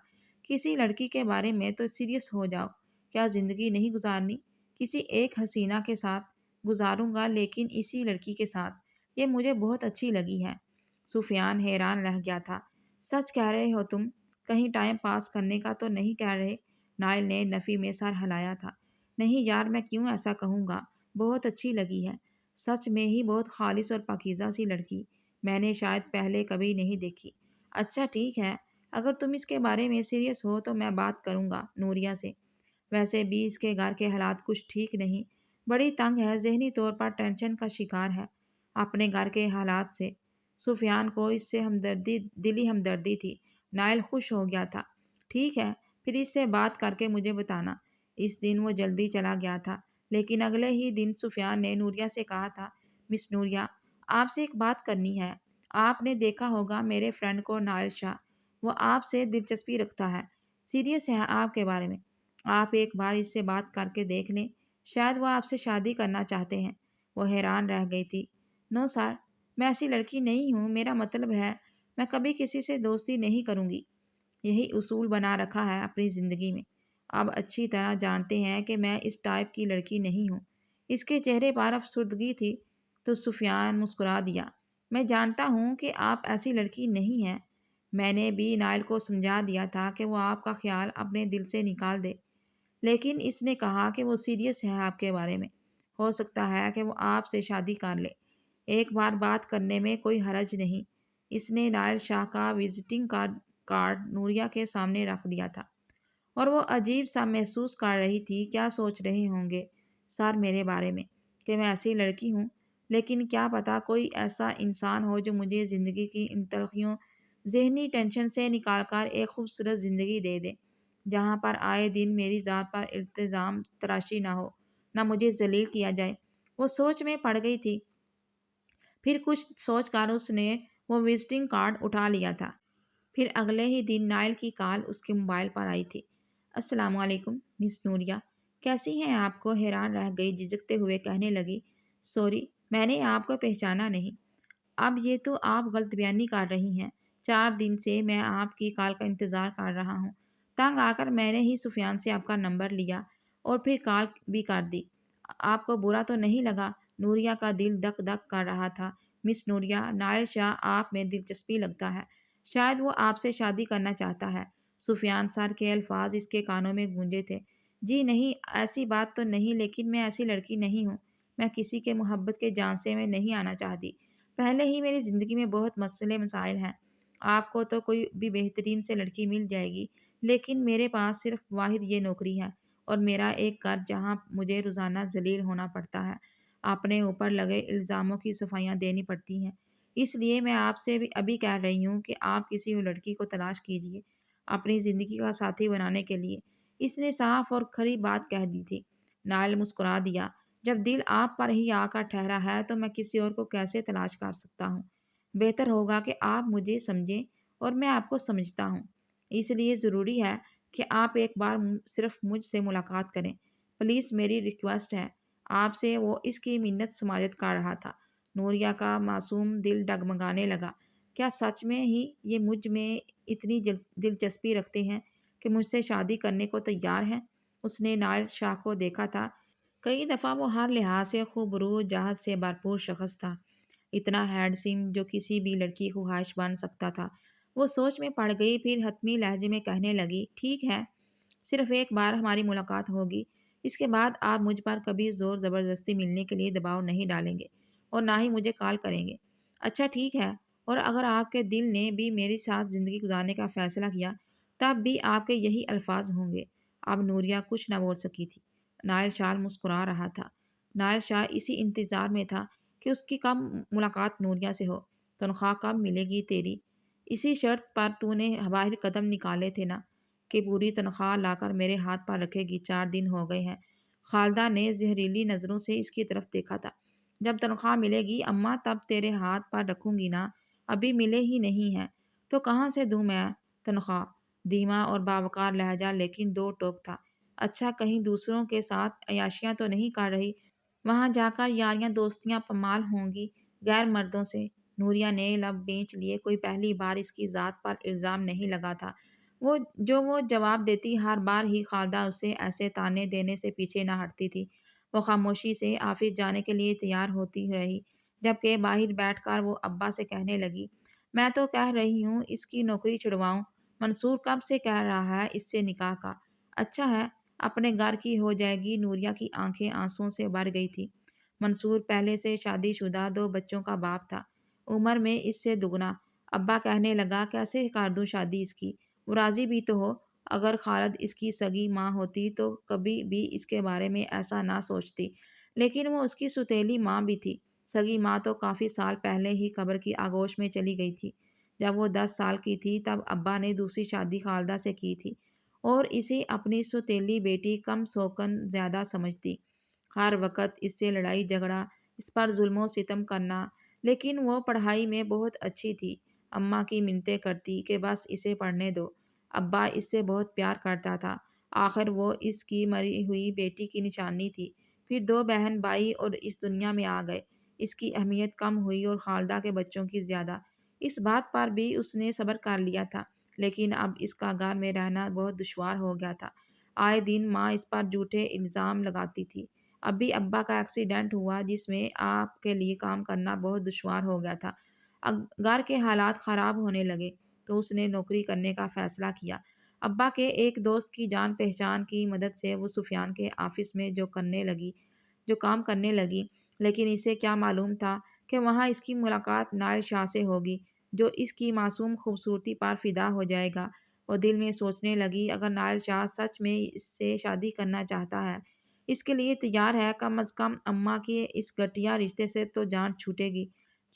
[SPEAKER 1] کسی لڑکی کے بارے میں تو سیریس ہو جاؤ، کیا زندگی نہیں گزارنی؟ کسی ایک حسینہ کے ساتھ گزاروں گا، لیکن اسی لڑکی کے ساتھ، یہ مجھے بہت اچھی لگی ہے۔ سفیان حیران رہ گیا تھا۔ سچ کہہ رہے ہو تم؟ کہیں ٹائم پاس کرنے کا تو نہیں کہہ رہے؟ نائل نے نفی میں سر ہلایا تھا۔ نہیں یار، میں کیوں ایسا کہوں گا، بہت اچھی لگی ہے، سچ میں ہی بہت خالص اور پاکیزہ سی لڑکی میں نے شاید پہلے کبھی نہیں دیکھی۔ اچھا ٹھیک ہے، اگر تم اس کے بارے میں سیریس ہو تو میں بات کروں گا نوریہ سے۔ ویسے بھی اس کے گھر کے حالات کچھ ٹھیک نہیں، بڑی تنگ ہے، ذہنی طور پر ٹینشن کا شکار ہے اپنے گھر کے حالات سے۔ سفیان کو اس سے دلی ہمدردی تھی۔ نائل خوش ہو گیا تھا۔ ٹھیک ہے، پھر اس سے بات کر کے مجھے بتانا۔ اس دن وہ جلدی چلا گیا تھا، لیکن اگلے ہی دن سفیان نے نوریہ سے کہا تھا، مس نوریہ، آپ سے ایک بات کرنی ہے۔ آپ نے دیکھا ہوگا میرے فرینڈ کو، نائل شاہ، وہ آپ سے دلچسپی رکھتا ہے، سیریس ہے آپ کے بارے میں۔ آپ ایک بار اس سے بات کر کے دیکھ لیں، شاید وہ آپ سے شادی کرنا چاہتے ہیں۔ وہ حیران رہ گئی تھی۔ نو سر، میں ایسی لڑکی نہیں ہوں، میرا مطلب ہے میں کبھی کسی سے دوستی نہیں کروں گی۔ یہی اصول بنا رکھا ہے اپنی زندگی میں۔ اب اچھی طرح جانتے ہیں کہ میں اس ٹائپ کی لڑکی نہیں ہوں۔ اس کے چہرے پر افسردگی تھی تو سفیان مسکرا دیا۔ میں جانتا ہوں کہ آپ ایسی لڑکی نہیں ہیں۔ میں نے بھی نائل کو سمجھا دیا تھا کہ وہ آپ کا خیال اپنے دل سے نکال دے، لیکن اس نے کہا کہ وہ سیریس ہے آپ کے بارے میں، ہو سکتا ہے کہ وہ آپ سے شادی کر لے۔ ایک بار بات کرنے میں کوئی حرج نہیں۔ اس نے نائل شاہ کا وزٹنگ کارڈ نوریہ کے سامنے رکھ دیا تھا، اور وہ عجیب سا محسوس کر رہی تھی۔ کیا سوچ رہے ہوں گے سر میرے بارے میں کہ میں ایسی لڑکی ہوں، لیکن کیا پتہ کوئی ایسا انسان ہو جو مجھے زندگی کی ان تلخیوں، ذہنی ٹینشن سے نکال کر ایک خوبصورت زندگی دے دے، جہاں پر آئے دن میری ذات پر الزام تراشی نہ ہو، نہ مجھے ذلیل کیا جائے۔ وہ سوچ میں پڑ گئی تھی۔ پھر کچھ سوچ کر اس نے وہ وزٹنگ کارڈ اٹھا لیا تھا۔ پھر اگلے ہی دن نائل کی کال اس کے موبائل پر آئی تھی۔ السلام علیکم مس نوریہ، کیسی ہیں آپ؟ کو حیران رہ گئی، جھجکتے ہوئے کہنے لگی، سوری، میں نے آپ کو پہچانا نہیں۔ اب یہ تو آپ غلط بیانی کر رہی ہیں، 4 دن سے میں آپ کی کال کا انتظار کر رہا ہوں۔ تنگ آ کر میں نے ہی سفیان سے آپ کا نمبر لیا اور پھر کال بھی کر دی۔ آپ کو برا تو نہیں لگا؟ نوریہ کا دل دک دک کر رہا تھا۔ مس نوریہ، نائل شاہ آپ میں دلچسپی لگتا ہے، شاید وہ آپ سے شادی کرنا چاہتا ہے۔ سفیان سر کے الفاظ اس کے کانوں میں گونجے تھے۔ جی نہیں، ایسی بات تو نہیں، لیکن میں ایسی لڑکی نہیں ہوں، میں کسی کے محبت کے جھانسے میں نہیں آنا چاہتی۔ پہلے ہی میری زندگی میں بہت مسائل ہیں۔ آپ کو تو کوئی بھی بہترین سے لڑکی مل جائے گی، لیکن میرے پاس صرف واحد یہ نوکری ہے۔ اور میرا ایک گھر جہاں مجھے روزانہ ذلیل ہونا پڑتا ہے، اپنے اوپر لگے الزاموں کی صفائیاں دینی پڑتی ہیں۔ اس لیے میں آپ سے بھی ابھی کہہ رہی ہوں کہ آپ کسی اور لڑکی کو تلاش کیجیے اپنی زندگی کا ساتھی بنانے کے لیے۔ اس نے صاف اور کھری بات کہہ دی تھی۔ نائل مسکرا دیا۔ جب دل آپ پر ہی آ کر ٹھہرا ہے تو میں کسی اور کو کیسے تلاش کر سکتا ہوں؟ بہتر ہوگا کہ آپ مجھے سمجھیں اور میں آپ کو سمجھتا ہوں۔ اس لیے ضروری ہے کہ آپ ایک بار صرف مجھ سے ملاقات کریں۔ پلیز میری ریکویسٹ ہے آپ سے۔ وہ اس کی منت سماجت کر رہا تھا۔ نوریہ کا معصوم دل ڈگمگانے لگا۔ کیا سچ میں ہی یہ مجھ میں اتنی دلچسپی رکھتے ہیں کہ مجھ سے شادی کرنے کو تیار ہیں؟ اس نے نائل شاہ کو دیکھا تھا۔ کئی دفعہ وہ ہر لحاظ سے خوبرو جہت سے بھرپور شخص تھا، اتنا ہینڈسم جو کسی بھی لڑکی کی خواہش بن سکتا تھا۔ وہ سوچ میں پڑ گئی، پھر حتمی لہجے میں کہنے لگی، ٹھیک ہے، صرف ایک بار ہماری ملاقات ہوگی۔ اس کے بعد آپ مجھ پر کبھی زور زبردستی ملنے کے لیے دباؤ نہیں ڈالیں گے اور نہ ہی مجھے کال کریں گے۔ اچھا ٹھیک ہے، اور اگر آپ کے دل نے بھی میرے ساتھ زندگی گزارنے کا فیصلہ کیا تب بھی آپ کے یہی الفاظ ہوں گے۔ اب نوریہ کچھ نہ بول سکی تھی۔ نائل شاہ مسکرا رہا تھا۔ نائل شاہ اسی انتظار میں تھا کہ اس کی کب ملاقات نوریہ سے ہو۔ تنخواہ کب ملے گی تیری؟ اسی شرط پر تو نے باہر قدم نکالے تھے نا کہ پوری تنخواہ لا کر میرے ہاتھ پر رکھے گی۔ 4 دن ہو گئے ہیں۔ خالدہ نے زہریلی نظروں سے اس کی طرف دیکھا تھا۔ جب تنخواہ ملے گی اماں تب تیرے ہاتھ پر رکھوں گی نا، ابھی ملے ہی نہیں ہیں تو کہاں سے دوں میں تنخواہ؟ دھیما اور باوقار لہجہ لیکن دو ٹوک تھا۔ اچھا کہیں دوسروں کے ساتھ عیاشیاں تو نہیں کر رہی؟ وہاں جا کر یاریاں دوستیاں پامال ہوں گی غیر مردوں سے؟ نوریہ نے لب بیچ لیے۔ کوئی پہلی بار اس کی ذات پر الزام نہیں لگا تھا۔ وہ جواب دیتی ہر بار ہی خالدہ اسے ایسے طعنے دینے سے پیچھے نہ ہٹتی تھی۔ وہ خاموشی سے آفس جانے کے لیے تیار ہوتی رہی، جبکہ باہر بیٹھ کر وہ ابا سے کہنے لگی، میں تو کہہ رہی ہوں اس کی نوکری چھڑواؤں۔ منصور کب سے کہہ رہا ہے اس سے نکاح کا۔ اچھا ہے، اپنے گھر کی ہو جائے گی۔ نوریہ کی آنکھیں آنسوؤں سے بھر گئی تھی۔ منصور پہلے سے شادی شدہ 2 بچوں کا باپ تھا، عمر میں اس سے دگنا۔ ابا کہنے لگا، کیسے کر دوں شادی اس کی؟ وہ راضی بھی تو ہو۔ اگر خالد اس کی سگی ماں ہوتی تو کبھی بھی اس کے بارے میں ایسا نہ سوچتی، لیکن وہ اس کی سوتیلی ماں بھی تھی۔ سگی ماں تو کافی سال پہلے ہی قبر کی آغوش میں چلی گئی تھی۔ جب وہ 10 سال کی تھی تب ابا نے دوسری شادی خالدہ سے کی تھی اور اسے اپنی سوتیلی بیٹی کم سوکن زیادہ سمجھتی۔ ہر وقت اس سے لڑائی جھگڑا، اس پر ظلم و ستم کرنا، لیکن وہ پڑھائی میں بہت اچھی تھی۔ اماں کی منتیں کرتی کہ بس اسے پڑھنے دو۔ ابا اس سے بہت پیار کرتا تھا۔ آخر وہ اس کی مری ہوئی بیٹی کی نشانی تھی۔ پھر 2 بہن بھائی اور اس دنیا میں آ گئے۔ اس کی اہمیت کم ہوئی اور خالدہ کے بچوں کی زیادہ۔ اس بات پر بھی اس نے صبر کر لیا تھا، لیکن اب اس کا گھر میں رہنا بہت دشوار ہو گیا تھا۔ آئے دن ماں اس پر جھوٹے الزام لگاتی تھی۔ ابھی ابا کا ایکسیڈنٹ ہوا جس میں آپ کے لیے کام کرنا بہت دشوار ہو گیا تھا۔ گھر کے حالات خراب ہونے لگے تو اس نے نوکری کرنے کا فیصلہ کیا۔ ابا کے ایک دوست کی جان پہچان کی مدد سے وہ سفیان کے آفس میں جو کام کرنے لگی، لیکن اسے کیا معلوم تھا کہ وہاں اس کی ملاقات نائل شاہ سے ہوگی، جو اس کی معصوم خوبصورتی پر فدا ہو جائے گا۔ وہ دل میں سوچنے لگی، اگر نائل شاہ سچ میں اس سے شادی کرنا چاہتا ہے، اس کے لیے تیار ہے، کم از کم اماں کے اس گھٹیا رشتے سے تو جان چھوٹے گی،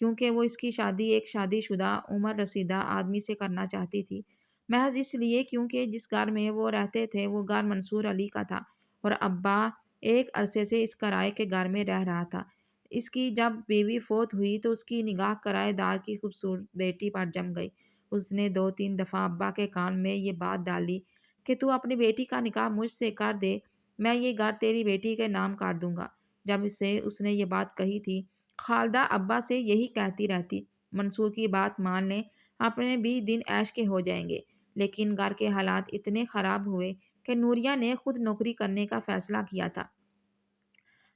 [SPEAKER 1] کیونکہ وہ اس کی شادی ایک شادی شدہ عمر رسیدہ آدمی سے کرنا چاہتی تھی، محض اس لیے کیونکہ جس گھر میں وہ رہتے تھے وہ گھر منصور علی کا تھا اور ابا ایک عرصے سے اس کرائے کے گھر میں رہ رہا تھا۔ اس کی جب بیوی فوت ہوئی تو اس کی نگاہ کرائے دار کی خوبصورت بیٹی پر جم گئی۔ اس نے 2-3 دفعہ ابا کے کان میں یہ بات ڈالی کہ تو اپنی بیٹی کا نکاح مجھ سے کر دے، میں یہ گھر تیری بیٹی کے نام کر دوں گا۔ جب سے اس نے یہ بات کہی تھی، خالدہ ابا سے یہی کہتی رہتی، منصور کی بات مان لیں، اپنے بھی دن عیش کے ہو جائیں گے۔ لیکن گھر کے حالات اتنے خراب ہوئے کہ نوریہ نے خود نوکری کرنے کا فیصلہ کیا تھا۔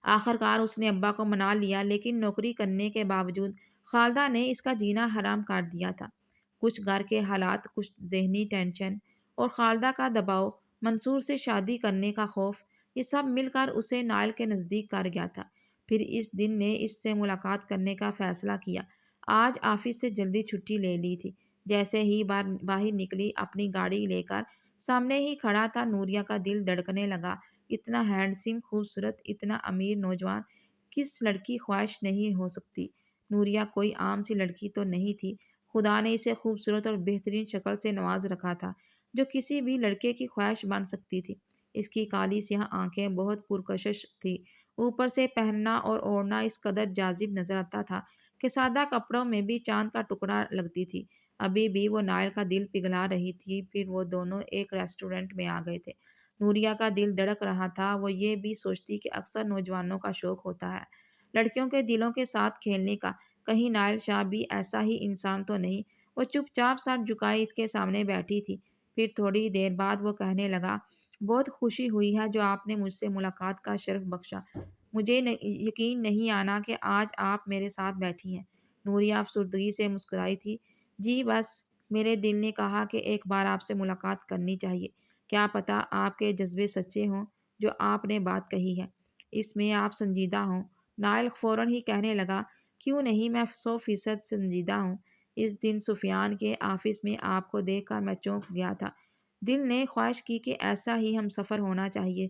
[SPEAKER 1] آخرکار اس نے ابا کو منا لیا، لیکن نوکری کرنے کے باوجود خالدہ نے اس کا جینا حرام کر دیا تھا۔ کچھ گھر کے حالات، کچھ ذہنی ٹینشن اور خالدہ کا دباؤ، منصور سے شادی کرنے کا خوف، یہ سب مل کر اسے نائل کے نزدیک کر گیا تھا۔ پھر اس دن نے اس سے ملاقات کرنے کا فیصلہ کیا۔ آج آفس سے جلدی چھٹی لے لی تھی۔ جیسے ہی باہر نکلی، اپنی گاڑی لے کر سامنے ہی کھڑا تھا، نوریہ کا دل دھڑکنے لگا۔ اتنا ہینڈسم خوبصورت اتنا امیر نوجوان کس لڑکی خواہش نہیں ہو سکتی؟ نوریہ کوئی عام سی لڑکی تو نہیں تھی، خدا نے اسے خوبصورت اور بہترین شکل سے نواز رکھا تھا جو کسی بھی لڑکے کی خواہش بن سکتی تھی۔ اس کی کالی سیاہ آنکھیں بہت پرکشش تھی، اوپر سے پہننا اور اوڑھنا اس قدر جاذب نظر آتا تھا کہ سادہ کپڑوں میں بھی چاند کا ٹکڑا لگتی تھی۔ ابھی بھی وہ نائل کا دل پگھلا رہی تھی۔ پھر وہ دونوں ایک ریسٹورینٹ میں آ گئے تھے۔ نوریہ کا دل دھڑک رہا تھا، وہ یہ بھی سوچتی کہ اکثر نوجوانوں کا شوق ہوتا ہے لڑکیوں کے دلوں کے ساتھ کھیلنے کا، کہیں نائل شاہ بھی ایسا ہی انسان تو نہیں؟ وہ چپ چاپ سر جھکائے اس کے سامنے بیٹھی تھی۔ پھر تھوڑی دیر بعد وہ کہنے لگا، بہت خوشی ہوئی ہے جو آپ نے مجھ سے ملاقات کا شرف بخشا۔ مجھے یقین نہیں آنا کہ آج آپ میرے ساتھ بیٹھی ہیں۔ نوریہ افسردگی سے مسکرائی تھی۔ جی بس میرے دل نے کہا کہ ایک بار آپ سے ملاقات کرنی چاہیے۔ کیا پتہ آپ کے جذبے سچے ہوں جو آپ نے بات کہی ہے، اس میں آپ سنجیدہ ہوں۔ نائل فوراً ہی کہنے لگا، کیوں نہیں، میں 100% سنجیدہ ہوں۔ اس دن سفیان کے آفس میں آپ کو دیکھ کر میں چونک گیا تھا۔ دل نے خواہش کی کہ ایسا ہی ہم سفر ہونا چاہیے،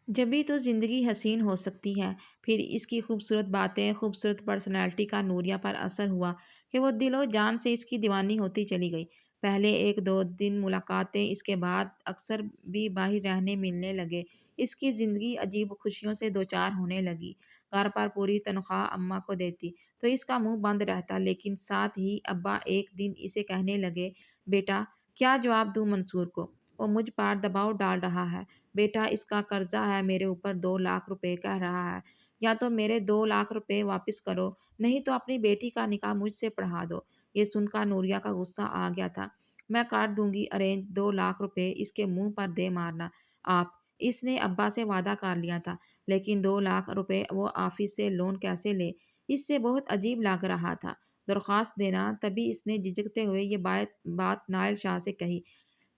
[SPEAKER 1] جبھی تو زندگی حسین ہو سکتی ہے۔ پھر اس کی خوبصورت باتیں، خوبصورت پرسنالٹی کا نوریہ پر اثر ہوا کہ وہ دل و جان سے اس کی دیوانی ہوتی چلی گئی۔ پہلے ایک دو دن ملاقاتیں، اس کے بعد اکثر بھی باہر رہنے ملنے لگے۔ اس کی زندگی عجیب خوشیوں سے دوچار ہونے لگی۔ گھر پر پوری تنخواہ اماں کو دیتی تو اس کا منہ بند رہتا، لیکن ساتھ ہی ابا ایک دن اسے کہنے لگے، بیٹا کیا جواب دوں منصور کو؟ وہ مجھ پر دباؤ ڈال رہا ہے۔ بیٹا اس کا قرضہ ہے میرے اوپر 2 لاکھ روپے، کہہ رہا ہے یا تو میرے 2 لاکھ روپے واپس کرو، نہیں تو اپنی بیٹی کا نکاح مجھ سے پڑھا دو۔ یہ سن کر نوریہ کا غصہ آ گیا تھا۔ میں کر دوں گی ارینج، 2 لاکھ روپے اس کے منہ پر دے مارنا آپ۔ اس نے ابا سے وعدہ کر لیا تھا، لیکن 2 لاکھ روپے وہ آفس سے لون کیسے لے؟ اس سے بہت عجیب لگ رہا تھا درخواست دینا۔ تبھی اس نے جھجکتے ہوئے یہ بات نائل شاہ سے کہی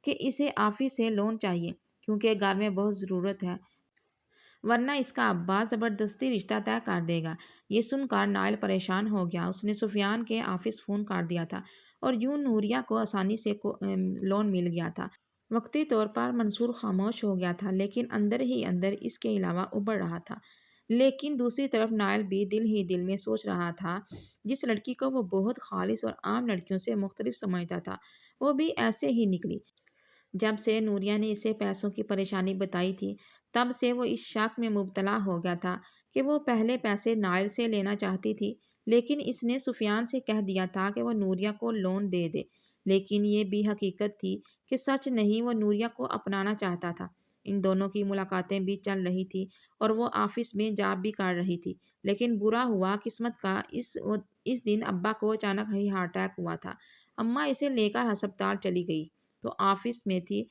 [SPEAKER 1] کہ اسے آفس سے لون چاہیے کیونکہ گھر میں بہت ضرورت ہے، ورنہ اس کا ابا زبردستی رشتہ طے کر دے گا۔ یہ سن کر نائل پریشان ہو گیا۔ اس نے سفیان کے آفس فون کر دیا تھا اور یوں نوریہ کو آسانی سے لون مل گیا تھا۔ وقتی طور پر منصور خاموش ہو گیا تھا، لیکن اندر ہی اندر اس کے علاوہ ابھر رہا تھا۔ لیکن دوسری طرف نائل بھی دل ہی دل میں سوچ رہا تھا، جس لڑکی کو وہ بہت خالص اور عام لڑکیوں سے مختلف سمجھتا تھا، وہ بھی ایسے ہی نکلی۔ جب سے نوریہ نے اسے پیسوں کی پریشانی بتائی تھی، تب سے وہ اس شک میں مبتلا ہو گیا تھا کہ وہ پہلے پیسے نائل سے لینا چاہتی تھی، لیکن اس نے سفیان سے کہہ دیا تھا کہ وہ نوریہ کو لون دے دے۔ لیکن یہ بھی حقیقت تھی کہ سچ نہیں، وہ نوریہ کو اپنانا چاہتا تھا۔ ان دونوں کی ملاقاتیں بھی چل رہی تھی اور وہ آفس میں جاب بھی کر رہی تھی، لیکن برا ہوا قسمت کا اس دن ابا کو اچانک ہی ہارٹ اٹیک ہوا تھا۔ اماں اسے لے کر ہسپتال چلی گئی تو آفس میں تھی،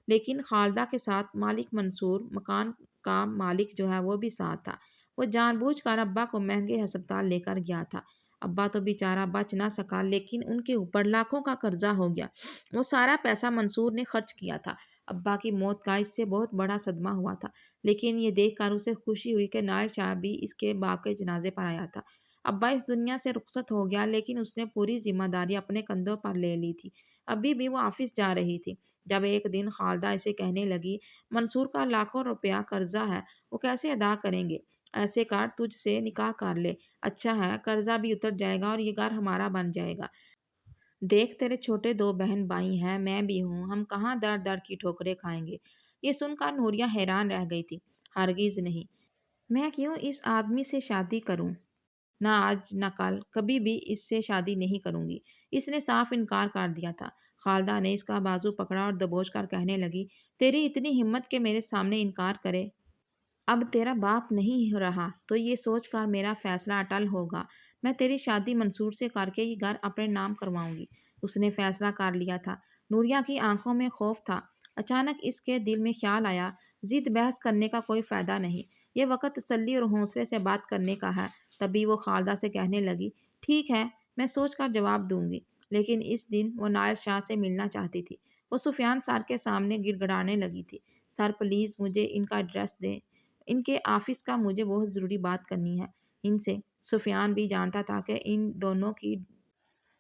[SPEAKER 1] لیکن خالدہ کے ساتھ مالک منصور، مکان کا مالک جو ہے، وہ بھی ساتھ تھا۔ وہ جان بوجھ کر ابا کو مہنگے ہسپتال لے کر گیا تھا۔ ابا تو بیچارہ بچ نہ سکا، لیکن ان کے اوپر لاکھوں کا قرضہ ہو گیا۔ وہ سارا پیسہ منصور نے خرچ کیا تھا۔ ابا کی موت کا اس سے بہت بڑا صدمہ ہوا تھا، لیکن یہ دیکھ کر اسے خوشی ہوئی کہ نائل شاہ بھی اس کے باپ کے جنازے پر آیا تھا۔ ابا اس دنیا سے رخصت ہو گیا، لیکن اس نے پوری ذمہ داری اپنے کندھوں پر لے لی تھی۔ ابھی بھی وہ آفس جا رہی تھی جب ایک دن خالدہ اسے کہنے لگی، منصور کا لاکھوں روپیہ قرضہ ہے، وہ کیسے ادا کریں گے؟ ایسے کر تجھ سے نکاح کر لے، اچھا ہے، قرضہ بھی اتر جائے گا اور یہ گھر ہمارا بن جائے گا۔ دیکھ تیرے چھوٹے 2 بہن بھائی ہیں، میں بھی ہوں، ہم کہاں در در کی ٹھوکریں کھائیں گے؟ یہ سن کر نوریہ حیران رہ گئی تھی۔ ہرگز نہیں، میں کیوں اس آدمی سے شادی کروں؟ نہ آج نہ کل، کبھی بھی اس سے شادی نہیں کروں گی۔ اس نے صاف انکار کر دیا تھا۔ خالدہ نے اس کا بازو پکڑا اور دبوچ کر کہنے لگی، تیری اتنی ہمت کہ میرے سامنے انکار کرے؟ اب تیرا باپ نہیں رہا تو یہ سوچ کر میرا فیصلہ اٹل ہوگا، میں تیری شادی منصور سے کر کے یہ گھر اپنے نام کرواؤں گی۔ اس نے فیصلہ کر لیا تھا۔ نوریہ کی آنکھوں میں خوف تھا۔ اچانک اس کے دل میں خیال آیا، ضد بحث کرنے کا کوئی فائدہ نہیں، یہ وقت تسلی اور حوصلے سے بات کرنے کا ہے۔ تبھی وہ خالدہ سے کہنے لگی، ٹھیک ہے، میں سوچ کر جواب دوں گی۔ لیکن اس دن وہ نائل شاہ سے ملنا چاہتی تھی۔ وہ سفیان سر کے سامنے گڑ گڑانے لگی تھی، سر پلیز مجھے ان کا ایڈریس دیں، ان کے آفس کا مجھے بہت ضروری بات کرنی ہے ان سے۔ سفیان بھی جانتا تھا کہ ان دونوں کی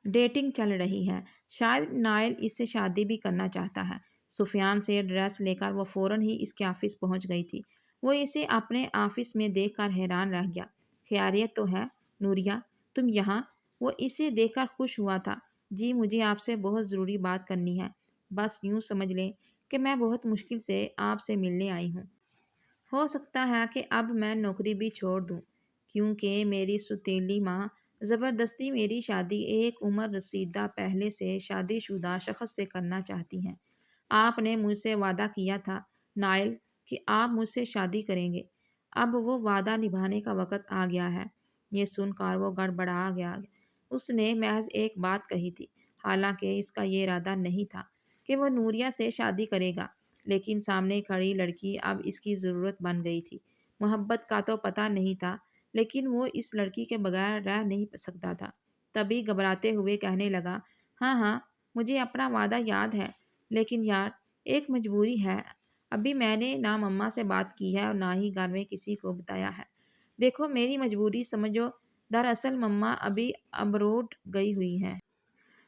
[SPEAKER 1] ڈیٹنگ چل رہی ہے، شاید نائل اس سے شادی بھی کرنا چاہتا ہے۔ سفیان سے ایڈریس لے کر وہ فوراً ہی اس کے آفس پہنچ گئی تھی، وہ اسے اپنے آفس میں دیکھ کر حیران رہ گیا۔ خیریت تو ہے نوریہ، تم یہاں؟ وہ اسے دیکھ کر خوش ہوا تھا۔ جی مجھے آپ سے بہت ضروری بات کرنی ہے، بس یوں سمجھ لیں کہ میں بہت مشکل سے آپ سے ملنے آئی ہوں۔ ہو سکتا ہے کہ اب میں نوکری بھی چھوڑ دوں، کیونکہ میری سوتیلی ماں زبردستی میری شادی ایک عمر رسیدہ پہلے سے شادی شدہ شخص سے کرنا چاہتی ہیں۔ آپ نے مجھ سے وعدہ کیا تھا نائل کہ آپ مجھ سے شادی کریں گے۔ اب وہ وعدہ نبھانے کا وقت آ گیا ہے۔ یہ سن کر وہ گڑبڑا گیا۔ اس نے محض ایک بات کہی تھی، حالانکہ اس کا یہ ارادہ نہیں تھا کہ وہ نوریہ سے شادی کرے گا، لیکن سامنے کھڑی لڑکی اب اس کی ضرورت بن گئی تھی۔ محبت کا تو پتہ نہیں تھا، لیکن وہ اس لڑکی کے بغیر رہ نہیں سکتا تھا۔ تبھی گھبراتے ہوئے کہنے لگا، ہاں ہاں مجھے اپنا وعدہ یاد ہے، لیکن یار ایک مجبوری ہے۔ ابھی میں نے نہ مما سے بات کی ہے اور نہ ہی گھر میں کسی کو بتایا ہے۔ دیکھو میری مجبوری سمجھو، دراصل مما ابھی ابروڈ گئی ہوئی ہیں۔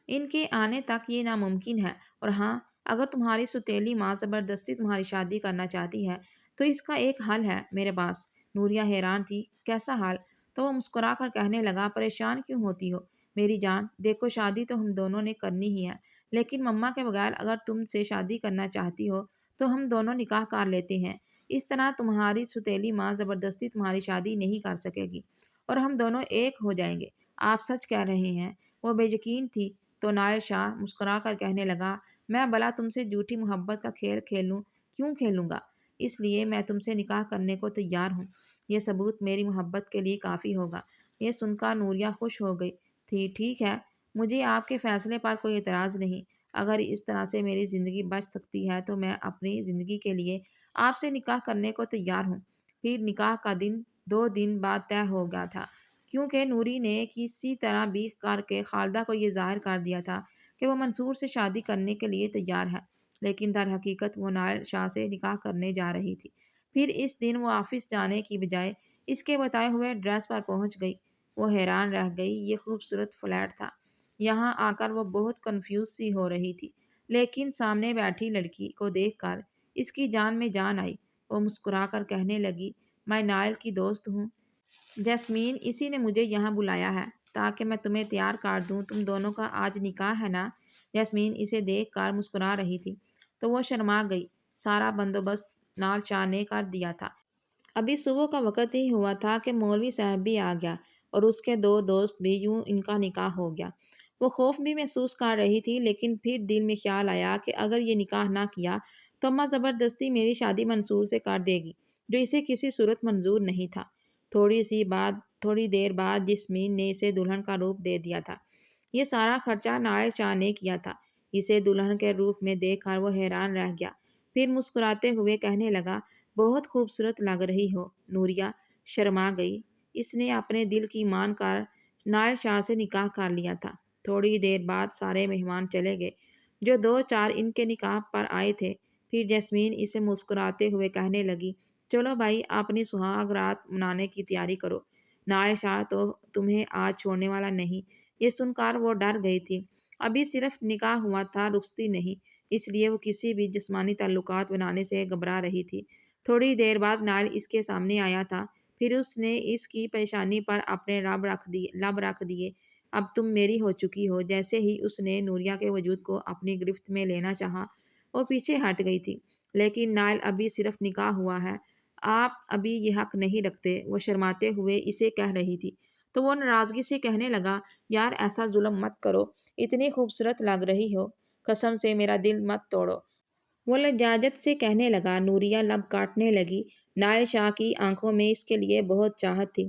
[SPEAKER 1] ان کے آنے تک یہ ناممکن ہے، اور ہاں اگر تمہاری سوتیلی ماں زبردستی تمہاری شادی کرنا چاہتی ہے تو اس کا ایک حل ہے میرے پاس۔ نوریہ حیران تھی، کیسا حل؟ تو وہ مسکرا کر کہنے لگا، پریشان کیوں ہوتی ہو میری جان؟ دیکھو شادی تو ہم دونوں نے کرنی ہی ہے، لیکن مما کے بغیر اگر تم سے شادی کرنا چاہتی ہو تو ہم دونوں نکاح کر لیتے ہیں۔ اس طرح تمہاری سوتیلی ماں زبردستی تمہاری شادی نہیں کر سکے گی اور ہم دونوں ایک ہو جائیں گے۔ آپ سچ کہہ رہے ہیں؟ وہ بے یقین تھی تو نائل شاہ مسکرا کر کہنے لگا، میں بھلا تم سے جھوٹی محبت کا کھیل کھیلوں؟ کیوں کھیلوں گا؟ اس لیے میں تم سے نکاح کرنے کو تیار ہوں۔ یہ ثبوت میری محبت کے لیے کافی ہوگا۔ یہ سن کر نوریہ خوش ہو گئی تھی۔ ٹھیک ہے، مجھے آپ کے فیصلے پر کوئی اعتراض نہیں۔ اگر اس طرح سے میری زندگی بچ سکتی ہے تو میں اپنی زندگی کے لیے آپ سے نکاح کرنے کو تیار ہوں۔ پھر نکاح کا دن 2 دن بعد طے ہو گیا تھا، کیونکہ نوری نے کسی طرح بھی کر کے خالدہ کو یہ ظاہر کر دیا تھا کہ وہ منصور سے شادی کرنے کے لیے تیار ہے، لیکن در حقیقت وہ نائل شاہ سے نکاح کرنے جا رہی تھی۔ پھر اس دن وہ آفس جانے کی بجائے اس کے بتائے ہوئے ایڈریس پر پہنچ گئی۔ وہ حیران رہ گئی، یہ خوبصورت فلیٹ تھا۔ یہاں آ کر وہ بہت کنفیوز سی ہو رہی تھی، لیکن سامنے بیٹھی لڑکی کو دیکھ کر اس کی جان میں جان آئی۔ وہ مسکرا کر کہنے لگی، میں نائل کی دوست ہوں جیسمین، اسی نے مجھے یہاں بلایا ہے تاکہ میں تمہیں تیار کر دوں۔ تم دونوں کا آج نکاح ہے نا؟ جیسمین اسے دیکھ کر مسکرا رہی تھی تو وہ شرما گئی۔ سارا بندوبست نائل شاہ نے کر دیا تھا۔ ابھی صبح کا وقت ہی ہوا تھا کہ مولوی صاحب بھی آ گیا اور اس کے 2 دوست بھی، یوں ان کا نکاح ہو گیا۔ وہ خوف بھی محسوس کر رہی تھی، لیکن پھر دل میں خیال آیا کہ اگر یہ نکاح نہ کیا تو اماں زبردستی میری شادی منصور سے کر دے گی، جو اسے کسی صورت منظور نہیں تھا۔ تھوڑی دیر بعد جسمین نے اسے دلہن کا روپ دے دیا تھا۔ یہ سارا خرچہ نائل شاہ نے کیا تھا۔ اسے دلہن کے روپ میں دیکھ کر وہ حیران رہ گیا، پھر مسکراتے ہوئے کہنے لگا، بہت خوبصورت لگ رہی ہو نوریہ۔ شرما گئی۔ اس نے اپنے دل کی مان کر نائل شاہ سے نکاح کر لیا تھا۔ تھوڑی دیر بعد سارے مہمان چلے گئے جو 2 4 ان کے نکاح پر آئے تھے۔ پھر جیسمین اسے مسکراتے ہوئے کہنے لگی، چلو بھائی اپنی سہاگ رات منانے کی تیاری کرو، نائل شاہ تو تمہیں آج چھوڑنے والا نہیں۔ یہ سن کر وہ ڈر گئی تھی۔ ابھی صرف نکاح ہوا تھا، رخصتی نہیں، اس لیے وہ کسی بھی جسمانی تعلقات بنانے سے گھبرا رہی تھی۔ تھوڑی دیر بعد نائل اس کے سامنے آیا تھا، پھر اس نے اس کی پیشانی پر اپنے لب رکھ دیے۔ اب تم میری ہو چکی ہو۔ جیسے ہی اس نے نوریہ کے وجود کو اپنی گرفت میں لینا چاہا، وہ پیچھے ہٹ گئی تھی۔ لیکن نائل ابھی صرف نکاح ہوا ہے، آپ ابھی یہ حق نہیں رکھتے، وہ شرماتے ہوئے اسے کہہ رہی تھی تو وہ ناراضگی سے کہنے لگا، یار ایسا ظلم مت کرو، اتنی خوبصورت لگ رہی ہو، قسم سے میرا دل مت توڑو۔ وہ لجاجت سے کہنے لگا۔ نوریہ لب کاٹنے لگی۔ نائل شاہ کی آنکھوں میں اس کے لیے بہت چاہت تھی۔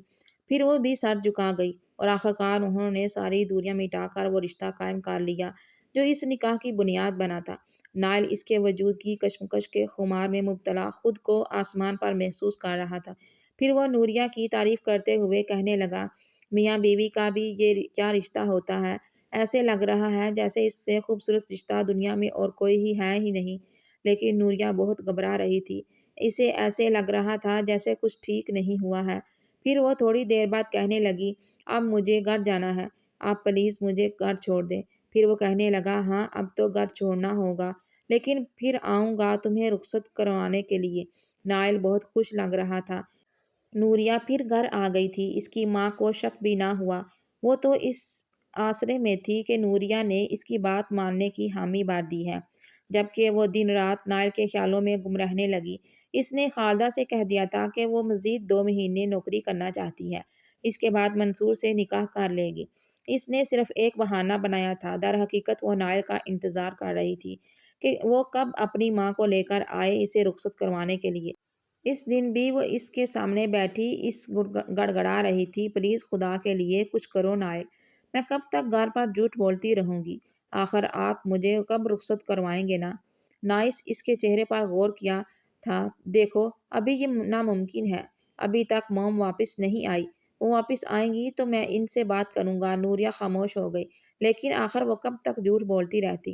[SPEAKER 1] پھر وہ بھی سر جھکا گئی اور آخرکار انہوں نے ساری دوریاں مٹا کر وہ رشتہ قائم کر لیا جو اس نکاح کی بنیاد بنا تھا۔ نائل اس کے وجود کی کشمکش کے خمار میں مبتلا خود کو آسمان پر محسوس کر رہا تھا۔ پھر وہ نوریہ کی تعریف کرتے ہوئے کہنے لگا، میاں بیوی کا بھی یہ کیا رشتہ ہوتا ہے، ایسے لگ رہا ہے جیسے اس سے خوبصورت رشتہ دنیا میں اور کوئی ہی نہیں۔ لیکن نوریہ بہت گھبرا رہی تھی، اسے ایسے لگ رہا تھا جیسے کچھ ٹھیک نہیں ہوا ہے۔ پھر وہ تھوڑی دیر بعد کہنے لگی، اب مجھے گھر جانا ہے، آپ پلیز مجھے گھر چھوڑ دیں۔ پھر وہ کہنے لگا، ہاں اب تو گھر چھوڑنا ہوگا، لیکن پھر آؤں گا تمہیں رخصت کروانے کے لیے۔ نائل بہت خوش لگ رہا تھا۔ نوریہ پھر گھر آ گئی تھی۔ اس کی ماں کو شک بھی نہ ہوا۔ وہ تو اس آسرے میں تھی کہ نوریہ نے اس کی بات ماننے کی حامی بھر دی ہے، جبکہ وہ دن رات نائل کے خیالوں میں گم رہنے لگی۔ اس نے خالدہ سے کہہ دیا تھا کہ وہ مزید 2 مہینے نوکری کرنا چاہتی ہے، اس کے بعد منصور سے نکاح کر لے گی۔ اس نے صرف ایک بہانہ بنایا تھا، در حقیقت وہ نائل کا انتظار کر رہی تھی کہ وہ کب اپنی ماں کو لے کر آئے اسے رخصت کروانے کے لیے۔ اس دن بھی وہ اس کے سامنے بیٹھی اس گڑگڑا رہی تھی، پلیز خدا کے لیے کچھ کرو نائل، میں کب تک گھر پر جھوٹ بولتی رہوں گی؟ آخر آپ مجھے کب رخصت کروائیں گے نا؟ نائس اس کے چہرے پر غور کیا تھا۔ دیکھو ابھی یہ ناممکن ہے، ابھی تک موم واپس نہیں آئی، وہ واپس آئیں گی تو میں ان سے بات کروں گا۔ نوریہ خاموش ہو گئی، لیکن آخر وہ کب تک جھوٹ بولتی رہتی؟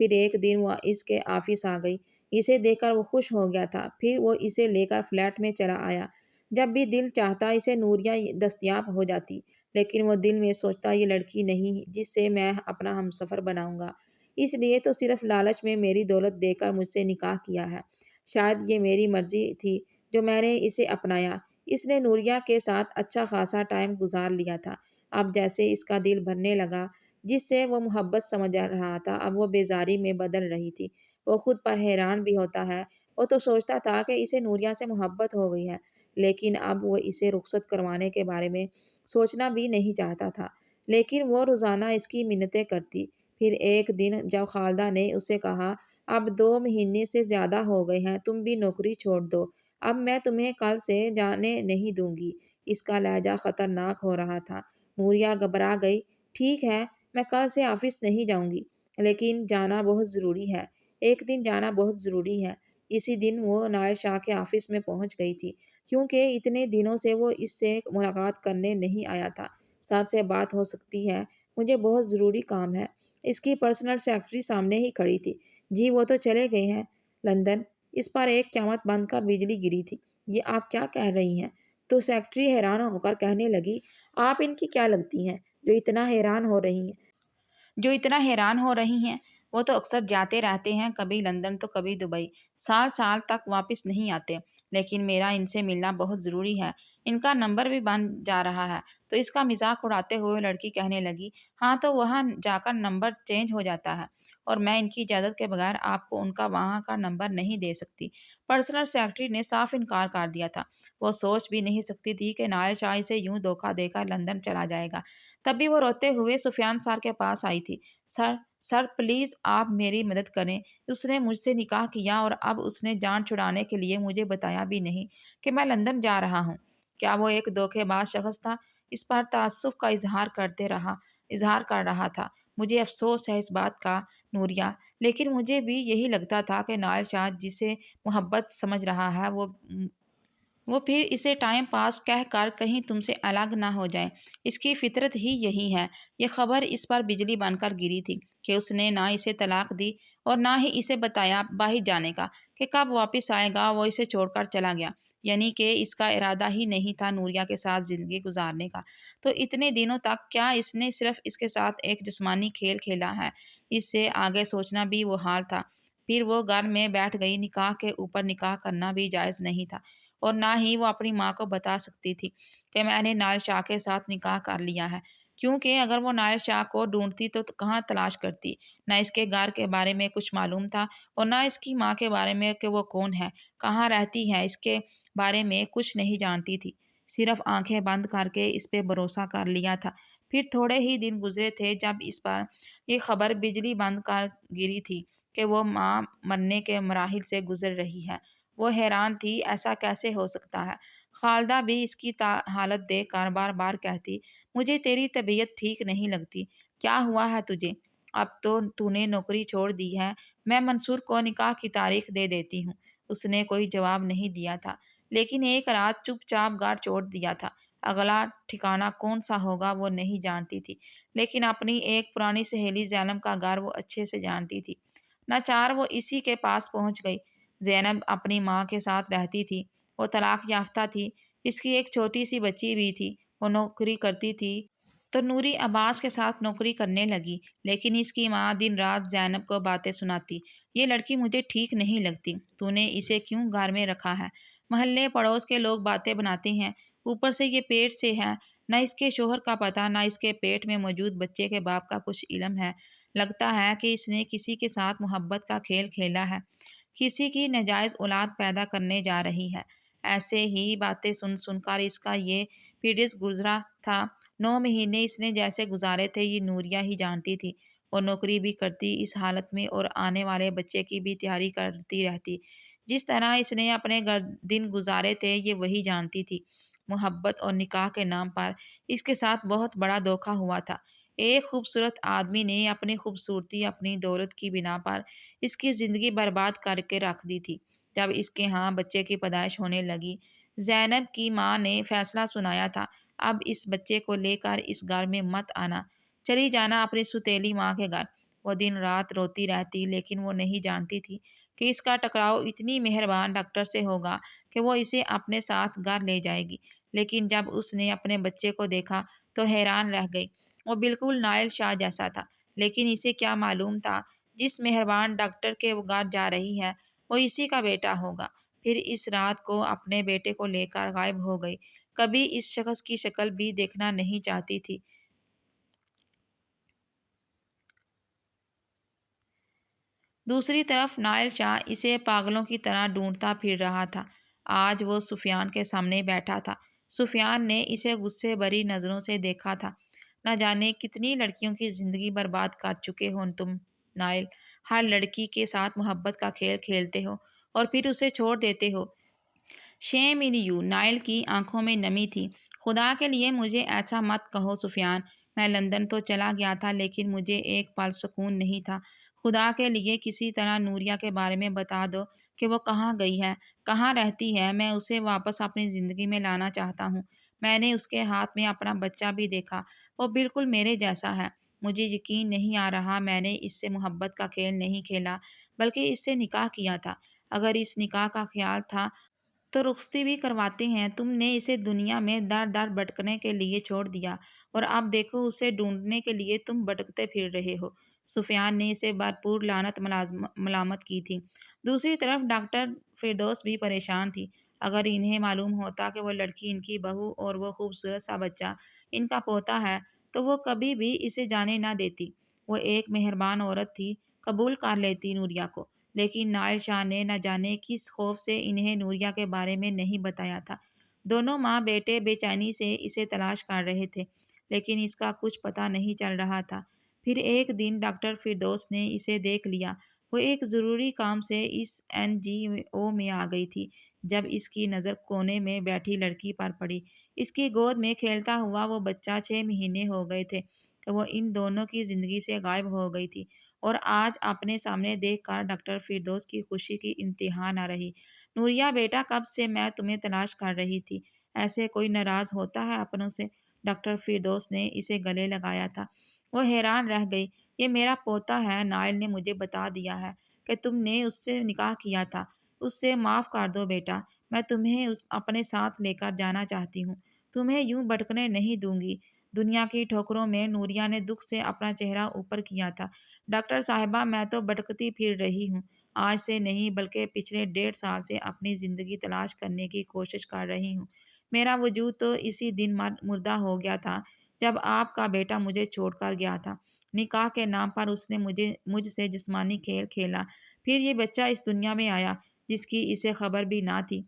[SPEAKER 1] پھر ایک دن وہ اس کے آفس آ گئی۔ اسے دیکھ کر وہ خوش ہو گیا تھا۔ پھر وہ اسے لے کر فلیٹ میں چلا آیا۔ جب بھی دل چاہتا اسے نوریہ دستیاب ہو جاتی، لیکن وہ دل میں سوچتا یہ لڑکی نہیں جس سے میں اپنا ہمسفر بناؤں گا، اس لیے تو صرف لالچ میں میری دولت دے کر مجھ سے نکاح کیا ہے۔ شاید یہ میری مرضی تھی جو میں نے اسے اپنایا۔ اس نے نوریہ کے ساتھ اچھا خاصا ٹائم گزار لیا تھا۔ اب جیسے اس کا دل بھرنے لگا، جس سے وہ محبت سمجھ رہا تھا، اب وہ بیزاری میں بدل رہی تھی۔ وہ خود پر حیران بھی ہوتا ہے۔ وہ تو سوچتا تھا کہ اسے نوریہ سے محبت ہو گئی ہے، لیکن اب وہ اسے رخصت کروانے کے بارے میں سوچنا بھی نہیں چاہتا تھا۔ لیکن وہ روزانہ اس کی منتیں کرتی۔ پھر ایک دن جب خالدہ نے اسے کہا، اب 2 مہینے سے زیادہ ہو گئے ہیں، تم بھی نوکری چھوڑ دو، اب میں تمہیں کل سے جانے نہیں دوں گی۔ اس کا لہجہ خطرناک ہو رہا تھا۔ نوریہ گھبرا گئی۔ ٹھیک ہے، میں کل سے آفس نہیں جاؤں گی، لیکن جانا بہت ضروری ہے، ایک دن جانا بہت ضروری ہے۔ اسی دن وہ نائل شاہ کے آفس میں پہنچ گئی تھی، کیونکہ اتنے دنوں سے وہ اس سے ملاقات کرنے نہیں آیا تھا۔ سر سے بات ہو سکتی ہے؟ مجھے بہت ضروری کام ہے۔ اس کی پرسنل سیکرٹری سامنے ہی کھڑی تھی۔ جی وہ تو چلے گئے ہیں لندن۔ اس پر ایک چمٹ بند کر بجلی گری تھی۔ یہ آپ کیا کہہ رہی ہیں؟ تو سیکرٹری حیران ہو کر کہنے لگی، آپ ان کی کیا لگتی ہیں جو اتنا حیران ہو رہی ہیں؟ وہ تو اکثر جاتے رہتے ہیں، کبھی لندن تو کبھی دبئی، سال سال تک واپس نہیں آتے، لیکن میرا ان سے ملنا بہت ضروری ہے۔ ان کا نمبر بھی بن جا رہا ہے۔ تو اس کا مذاق اڑاتے ہوئے لڑکی کہنے لگی، ہاں تو وہاں جا کر نمبر چینج ہو جاتا ہے، اور میں ان کی اجازت کے بغیر آپ کو ان کا وہاں کا نمبر نہیں دے سکتی۔ پرسنل سیکرٹری نے صاف انکار کر دیا تھا۔ وہ سوچ بھی نہیں سکتی تھی کہ نائل شاہ اسے یوں دھوکہ دے کر لندن چلا جائے گا۔ تب بھی وہ روتے ہوئے سفیان سر کے پاس آئی تھی۔ سر پلیز آپ میری مدد کریں، اس نے مجھ سے نکاح کیا اور اب اس نے جان چھڑانے کے لیے مجھے بتایا بھی نہیں کہ میں لندن جا رہا ہوں۔ کیا وہ ایک دھوکے باز شخص تھا؟ اس پر تعصب کا اظہار کر رہا تھا۔ مجھے افسوس ہے اس بات کا نوریہ، لیکن مجھے بھی یہی لگتا تھا کہ نائل شاہ جسے محبت سمجھ رہا ہے وہ پھر اسے ٹائم پاس کہہ کر کہیں تم سے الگ نہ ہو جائے۔ اس کی فطرت ہی یہی ہے۔ یہ خبر اس پر بجلی بن کر گری تھی کہ اس نے نہ اسے طلاق دی اور نہ ہی اسے بتایا باہر جانے کا کہ کب واپس آئے گا۔ وہ اسے چھوڑ کر چلا گیا، یعنی کہ اس کا ارادہ ہی نہیں تھا نوریہ کے ساتھ زندگی گزارنے کا۔ تو اتنے دنوں تک کیا اس نے صرف اس کے ساتھ ایک جسمانی کھیل کھیلا ہے؟ اس سے آگے سوچنا بھی وہ حال تھا۔ پھر وہ گھر میں بیٹھ گئی۔ نکاح کے اوپر نکاح کرنا بھی جائز نہیں تھا، اور نہ ہی وہ اپنی ماں کو بتا سکتی تھی کہ میں نے نائل شاہ کے ساتھ نکاح کر لیا ہے، کیونکہ اگر وہ نائل شاہ کو ڈھونڈتی تو کہاں تلاش کرتی؟ نہ اس کے گھر کے بارے میں کچھ معلوم تھا اور نہ اس کی ماں کے بارے میں کہ وہ کون ہے، کہاں رہتی ہے، اس کے بارے میں کچھ نہیں جانتی تھی۔ صرف آنکھیں بند کر کے اس پہ بھروسہ کر لیا تھا۔ پھر تھوڑے ہی دن گزرے تھے جب اس پر یہ خبر بجلی بند کر گری تھی کہ وہ ماں مرنے کے مراحل سے گزر رہی ہے۔ وہ حیران تھی، ایسا کیسے ہو سکتا ہے؟ خالدہ بھی اس کی حالت دیکھ کر بار بار کہتی، مجھے تیری طبیعت ٹھیک نہیں لگتی، کیا ہوا ہے تجھے؟ اب تو نے نوکری چھوڑ دی ہے، میں منصور کو نکاح کی تاریخ دے دیتی ہوں۔ اس نے کوئی جواب نہیں دیا تھا، لیکن ایک رات چپ چاپ گھر چھوڑ دیا تھا۔ اگلا ٹھکانہ کون سا ہوگا وہ نہیں جانتی تھی، لیکن اپنی ایک پرانی سہیلی زینب کا گھر وہ اچھے سے جانتی تھی۔ ناچار وہ اسی کے پاس پہنچ گئی۔ زینب اپنی ماں کے ساتھ رہتی تھی، وہ طلاق یافتہ تھی، اس کی ایک چھوٹی سی بچی بھی تھی، وہ نوکری کرتی تھی تو نوری عباس کے ساتھ نوکری کرنے لگی، لیکن اس کی ماں دن رات زینب کو باتیں سناتی، یہ لڑکی مجھے ٹھیک نہیں لگتی، تو نے اسے کیوں گھر میں رکھا ہے؟ محلے پڑوس کے لوگ باتیں بناتے ہیں، اوپر سے یہ پیٹ سے ہے، نہ اس کے شوہر کا پتہ نہ اس کے پیٹ میں موجود بچے کے باپ کا کچھ علم ہے۔ لگتا ہے کہ اس نے کسی کے ساتھ محبت کا کھیل کھیلا ہے، کسی کی ناجائز اولاد پیدا کرنے جا رہی ہے۔ ایسے ہی باتیں سن سن کر اس کا یہ پیریڈز گزرا تھا۔ 9 مہینے اس نے جیسے گزارے تھے یہ نوریہ ہی جانتی تھی۔ وہ نوکری بھی کرتی اس حالت میں اور آنے والے بچے کی بھی تیاری کرتی رہتی۔ جس طرح اس نے اپنے دن گزارے تھے یہ وہی جانتی تھی۔ محبت اور نکاح کے نام پر اس کے ساتھ بہت بڑا دھوکہ ہوا تھا۔ ایک خوبصورت آدمی نے اپنی خوبصورتی اپنی دولت کی بنا پر اس کی زندگی برباد کر کے رکھ دی تھی۔ جب اس کے ہاں بچے کی پیدائش ہونے لگی، زینب کی ماں نے فیصلہ سنایا تھا، اب اس بچے کو لے کر اس گھر میں مت آنا، چلی جانا اپنی سوتیلی ماں کے گھر۔ وہ دن رات روتی رہتی، لیکن وہ نہیں جانتی تھی کہ اس کا ٹکراؤ اتنی مہربان ڈاکٹر سے ہوگا کہ وہ اسے اپنے ساتھ گھر لے جائے گی۔ لیکن جب اس نے اپنے بچے کو دیکھا تو حیران رہ گئی۔ وہ بالکل نائل شاہ جیسا تھا، لیکن اسے کیا معلوم تھا جس مہربان ڈاکٹر کے وہ گھر جا رہی ہے وہ اسی کا بیٹا ہوگا۔ پھر اس رات کو اپنے بیٹے کو لے کر غائب ہو گئی۔ کبھی اس شخص کی شکل بھی دیکھنا نہیں چاہتی تھی۔ دوسری طرف نائل شاہ اسے پاگلوں کی طرح ڈھونڈتا پھر رہا تھا۔ آج وہ سفیان کے سامنے بیٹھا تھا۔ سفیان نے اسے غصے بھری نظروں سے دیکھا تھا۔ نہ جانے کتنی لڑکیوں کی زندگی برباد کر چکے ہو تم نائل، ہر لڑکی کے ساتھ محبت کا کھیل کھیلتے ہو اور پھر اسے چھوڑ دیتے ہو۔ شیم ان یو۔ نائل کی آنکھوں میں نمی تھی۔ خدا کے لیے مجھے ایسا مت کہو سفیان، میں لندن تو چلا گیا تھا لیکن مجھے ایک پل سکون نہیں تھا۔ خدا کے لیے کسی طرح نوریہ کے بارے میں بتا دو کہ وہ کہاں گئی ہے، کہاں رہتی ہے، میں اسے واپس اپنی زندگی میں لانا چاہتا ہوں۔ میں نے اس کے ہاتھ میں اپنا بچہ بھی دیکھا، وہ بالکل میرے جیسا ہے۔ مجھے یقین نہیں آ رہا میں نے اس سے محبت کا کھیل نہیں کھیلا بلکہ اس سے نکاح کیا تھا۔ اگر اس نکاح کا خیال تھا تو رخصتی بھی کرواتے ہیں۔ تم نے اسے دنیا میں در در بھٹکنے کے لیے چھوڑ دیا اور اب دیکھو اسے ڈھونڈنے کے لیے تم بھٹکتے پھر رہے ہو۔ سفیان نے اسے بھرپور لعنت ملامت کی تھی۔ دوسری طرف ڈاکٹر فردوس بھی پریشان تھی۔ اگر انہیں معلوم ہوتا کہ وہ لڑکی ان کی بہو اور وہ خوبصورت سا بچہ ان کا پوتا ہے تو وہ کبھی بھی اسے جانے نہ دیتی۔ وہ ایک مہربان عورت تھی، قبول کر لیتی نوریہ کو، لیکن نائل شاہ نے نہ جانے کس خوف سے انہیں نوریہ کے بارے میں نہیں بتایا تھا۔ دونوں ماں بیٹے بے چینی سے اسے تلاش کر رہے تھے، لیکن اس کا کچھ پتہ نہیں چل رہا تھا۔ پھر ایک دن ڈاکٹر فردوس نے اسے دیکھ لیا۔ وہ ایک ضروری کام سے اس NGO میں آ گئی تھی جب اس کی نظر کونے میں بیٹھی لڑکی پر پڑی۔ اس کی گود میں کھیلتا ہوا وہ بچہ 6 مہینے ہو گئے تھے کہ وہ ان دونوں کی زندگی سے غائب ہو گئی تھی، اور آج اپنے سامنے دیکھ کر ڈاکٹر فردوس کی خوشی کی انتہا نہ رہی۔ نوریہ بیٹا، کب سے میں تمہیں تلاش کر رہی تھی۔ ایسے کوئی ناراض ہوتا ہے اپنوں سے؟ ڈاکٹر فردوس نے اسے گلے لگایا تھا۔ وہ حیران رہ گئی۔ یہ میرا پوتا ہے، نائل نے مجھے بتا دیا ہے کہ تم نے اس سے نکاح کیا تھا۔ اس سے معاف کر دو بیٹا، میں تمہیں اپنے ساتھ لے کر جانا چاہتی ہوں، تمہیں یوں بھٹکنے نہیں دوں گی۔ دنیا کی ٹھوکروں میں نوریہ نے دکھ سے اپنا چہرہ اوپر کیا تھا۔ ڈاکٹر صاحبہ، میں تو بھٹکتی پھر رہی ہوں، آج سے نہیں بلکہ پچھلے 1.5 سال سے اپنی زندگی تلاش کرنے کی کوشش کر رہی ہوں۔ میرا وجود تو اسی دن مردہ ہو گیا تھا جب آپ کا بیٹا مجھے چھوڑ کر گیا تھا۔ نکاح کے نام پر اس نے مجھ سے جسمانی کھیل کھیلا، پھر یہ بچہ اس دنیا میں آیا جس کی اسے خبر بھی نہ تھی۔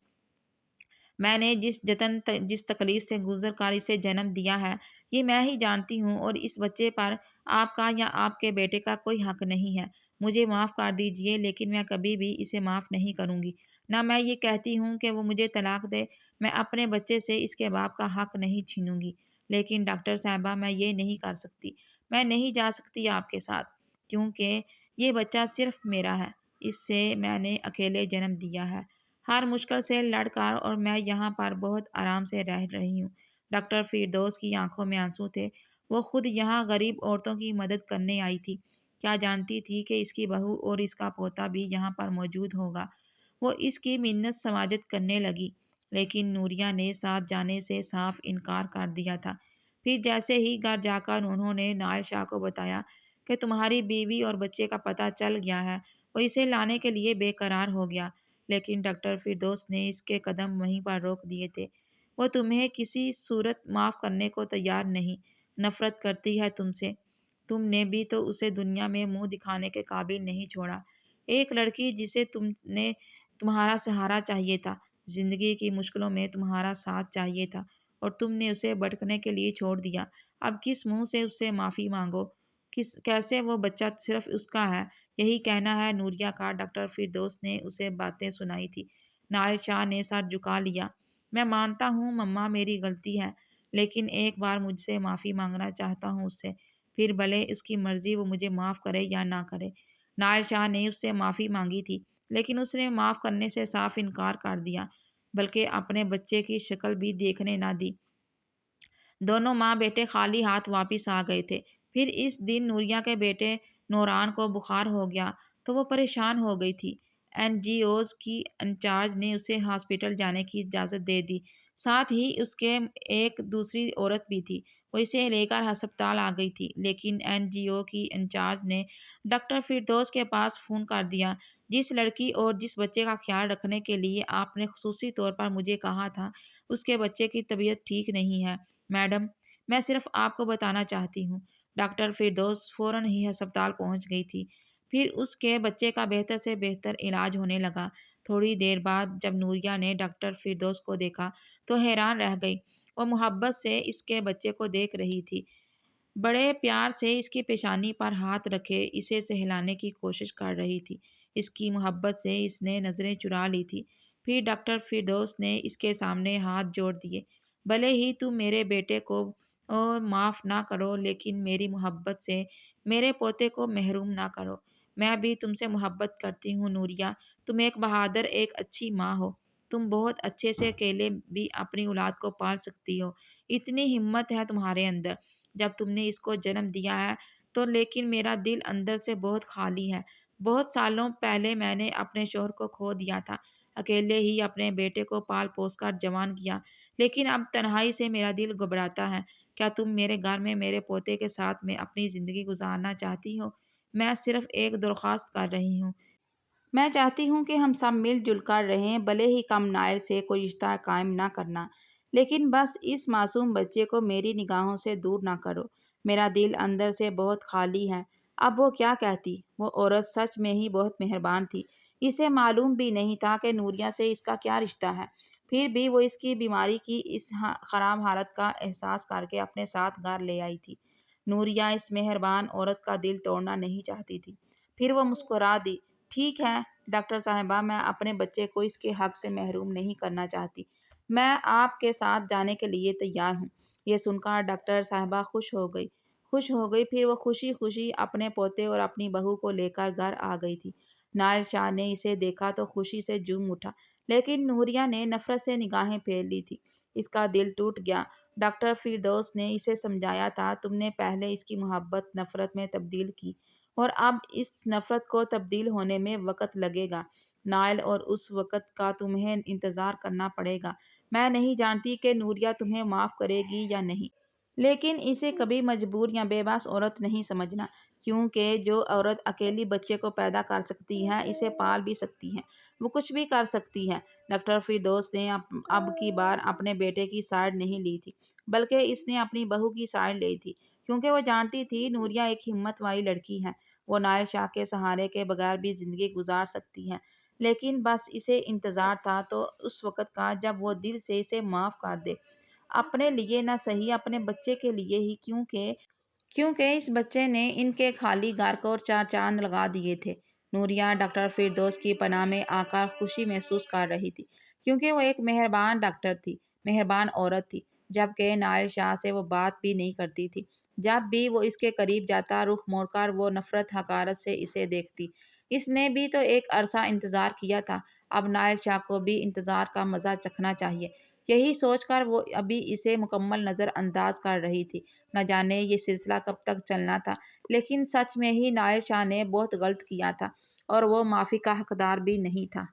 [SPEAKER 1] میں نے جس تکلیف سے گزر کر اسے جنم دیا ہے یہ میں ہی جانتی ہوں، اور اس بچے پر آپ کا یا آپ کے بیٹے کا کوئی حق نہیں ہے۔ مجھے معاف کر دیجیے، لیکن میں کبھی بھی اسے معاف نہیں کروں گی۔ نہ میں یہ کہتی ہوں کہ وہ مجھے طلاق دے، میں اپنے بچے سے اس کے باپ کا حق نہیں چھینوں گی، لیکن ڈاکٹر صاحبہ میں یہ نہیں کر سکتی، میں نہیں جا سکتی آپ کے ساتھ، کیونکہ یہ بچہ صرف میرا ہے، اسے میں نے اکیلے جنم دیا ہے۔ ہر مشکل سے لڑ کر اور میں یہاں پر بہت آرام سے رہ رہی ہوں۔ ڈاکٹر فردوس کی آنکھوں میں آنسو تھے۔ وہ خود یہاں غریب عورتوں کی مدد کرنے آئی تھی، کیا جانتی تھی کہ اس کی بہو اور اس کا پوتا بھی یہاں پر موجود ہوگا۔ وہ اس کی منت سماجت کرنے لگی، لیکن نوریہ نے ساتھ جانے سے صاف انکار کر دیا تھا۔ پھر جیسے ہی گھر جا کر انہوں نے نائل شاہ کو بتایا کہ تمہاری بیوی اور بچے کا پتہ چل گیا ہے، وہ اسے لانے کے لیے بے قرار ہو گیا، لیکن ڈاکٹر فردوس نے اس کے قدم وہیں پر روک دیے تھے۔ وہ تمہیں کسی صورت معاف کرنے کو تیار نہیں، نفرت کرتی ہے تم سے۔ تم نے بھی تو اسے دنیا میں منہ دکھانے کے قابل نہیں چھوڑا۔ ایک لڑکی جسے نے تمہارا سہارا چاہیے تھا، زندگی کی مشکلوں میں تمہارا ساتھ چاہیے تھا، اور تم نے اسے بھٹکنے کے لیے چھوڑ دیا۔ اب کس منہ سے اس سے معافی مانگو؟ کیسے؟ وہ بچہ صرف اس کا ہے، یہی کہنا ہے نوریہ کا۔ ڈاکٹر فردوس نے اسے باتیں سنائی تھی۔ نائل شاہ نے سر جھکا لیا۔ میں مانتا ہوں مما میری غلطی ہے، لیکن ایک بار مجھ سے معافی مانگنا چاہتا ہوں اس سے، پھر بھلے اس کی مرضی وہ مجھے معاف کرے یا نہ کرے۔ نائل شاہ نے اس سے معافی مانگی تھی، لیکن اس نے معاف کرنے سے صاف انکار کر دیا، بلکہ اپنے بچے کی شکل بھی دیکھنے نہ دی۔ دونوں ماں بیٹے خالی ہاتھ واپس آ گئے تھے۔ پھر اس دن نوریہ کے بیٹے نوران کو بخار ہو گیا تو وہ پریشان ہو گئی تھی۔ این جی اوز کی انچارج نے اسے ہاسپٹل جانے کی اجازت دے دی، ساتھ ہی اس کے ایک دوسری عورت بھی تھی، وہ اسے لے کر ہسپتال آ گئی تھی۔ لیکن این جی او کی انچارج نے ڈاکٹر فردوس کے پاس فون کر دیا۔ جس لڑکی اور جس بچے کا خیال رکھنے کے لیے آپ نے خصوصی طور پر مجھے کہا تھا، اس کے بچے کی طبیعت ٹھیک نہیں ہے میڈم، میں صرف آپ کو بتانا چاہتی ہوں۔ ڈاکٹر فردوس فوراً ہی ہسپتال پہنچ گئی تھی۔ پھر اس کے بچے کا بہتر سے بہتر علاج ہونے لگا۔ تھوڑی دیر بعد جب نوریہ نے ڈاکٹر فردوس کو دیکھا تو حیران رہ گئی۔ وہ محبت سے اس کے بچے کو دیکھ رہی تھی، بڑے پیار سے اس کی پیشانی پر ہاتھ رکھے اسے سہلانے کی کوشش کر رہی تھی۔ اس کی محبت سے اس نے نظریں چرا لی تھی۔ پھر ڈاکٹر فردوس نے اس کے سامنے ہاتھ جوڑ دیے۔ بھلے ہی تم میرے بیٹے کو معاف نہ کرو، لیکن میری محبت سے میرے پوتے کو محروم نہ کرو۔ میں بھی تم سے محبت کرتی ہوں نوریہ، تم ایک بہادر، ایک اچھی ماں ہو۔ تم بہت اچھے سے اکیلے بھی اپنی اولاد کو پال سکتی ہو، اتنی ہمت ہے تمہارے اندر۔ جب تم نے اس کو جنم دیا ہے تو لیکن میرا دل اندر سے بہت خالی ہے۔ بہت سالوں پہلے میں نے اپنے شوہر کو کھو دیا تھا، اکیلے ہی اپنے بیٹے کو پال پوس کر جوان کیا، لیکن اب تنہائی سے میرا دل گھبراتا ہے۔ کیا تم میرے گھر میں میرے پوتے کے ساتھ میں اپنی زندگی گزارنا چاہتی ہو؟ میں صرف ایک درخواست کر رہی ہوں۔ میں چاہتی ہوں کہ ہم سب مل جل کر رہیں، بھلے ہی کم نائل سے کوئی رشتہ قائم نہ کرنا، لیکن بس اس معصوم بچے کو میری نگاہوں سے دور نہ کرو۔ میرا دل اندر سے بہت خالی ہے۔ اب وہ کیا کہتی؟ وہ عورت سچ میں ہی بہت مہربان تھی۔ اسے معلوم بھی نہیں تھا کہ نوریہ سے اس کا کیا رشتہ ہے، پھر بھی وہ اس کی بیماری کی اس خراب حالت کا احساس کر کے اپنے ساتھ گھر لے آئی تھی۔ نوریہ اس مہربان عورت کا دل توڑنا نہیں چاہتی تھی۔ پھر وہ مسکرا دی۔ ٹھیک ہے ڈاکٹر صاحبہ، میں اپنے بچے کو اس کے حق سے محروم نہیں کرنا چاہتی، میں آپ کے ساتھ جانے کے لیے تیار ہوں۔ یہ سن کر ڈاکٹر صاحبہ خوش ہو گئی۔ پھر وہ خوشی خوشی اپنے پوتے اور اپنی بہو کو لے کر گھر آ گئی تھی۔ نائل شاہ نے اسے دیکھا تو خوشی سے جھوم اٹھا، لیکن نوریہ نے نفرت سے نگاہیں پھیر لی تھی۔ اس کا دل ٹوٹ گیا۔ ڈاکٹر فردوس نے اسے سمجھایا تھا، تم نے پہلے اس کی محبت نفرت میں تبدیل کی، اور اب اس نفرت کو تبدیل ہونے میں وقت لگے گا نائل، اور اس وقت کا تمہیں انتظار کرنا پڑے گا۔ میں نہیں جانتی کہ نوریہ تمہیں معاف کرے گی یا نہیں، لیکن اسے کبھی مجبور یا بے بس عورت نہیں سمجھنا، کیونکہ جو عورت اکیلی بچے کو پیدا کر سکتی ہے، اسے پال بھی سکتی ہے، وہ کچھ بھی کر سکتی ہے۔ ڈاکٹر فردوس نے اب کی بار اپنے بیٹے کی سائیڈ نہیں لی تھی، بلکہ اس نے اپنی بہو کی سائیڈ لی تھی، کیونکہ وہ جانتی تھی نوریہ ایک ہمت والی لڑکی ہے، وہ نائل شاہ کے سہارے کے بغیر بھی زندگی گزار سکتی ہے، لیکن بس اسے انتظار تھا تو اس وقت کا جب وہ دل سے اسے معاف کر دے، اپنے لیے نہ صحیح اپنے بچے کے لیے ہی، کیونکہ اس بچے نے ان کے خالی گھر کو چار چاند لگا دیے تھے۔ نوریہ ڈاکٹر فردوس کی پناہ میں آ کر خوشی محسوس کر رہی تھی، کیونکہ وہ ایک مہربان ڈاکٹر تھی، مہربان عورت تھی، جبکہ نائل شاہ سے وہ بات بھی نہیں کرتی تھی۔ جب بھی وہ اس کے قریب جاتا، رخ موڑ کر وہ نفرت حقارت سے اسے دیکھتی۔ اس نے بھی تو ایک عرصہ انتظار کیا تھا، اب نائل شاہ کو بھی انتظار کا مزہ چکھنا چاہیے۔ یہی سوچ کر وہ ابھی اسے مکمل نظر انداز کر رہی تھی۔ نہ جانے یہ سلسلہ کب تک چلنا تھا، لیکن سچ میں ہی نائل شاہ نے بہت غلط کیا تھا، اور وہ معافی کا حقدار بھی نہیں تھا۔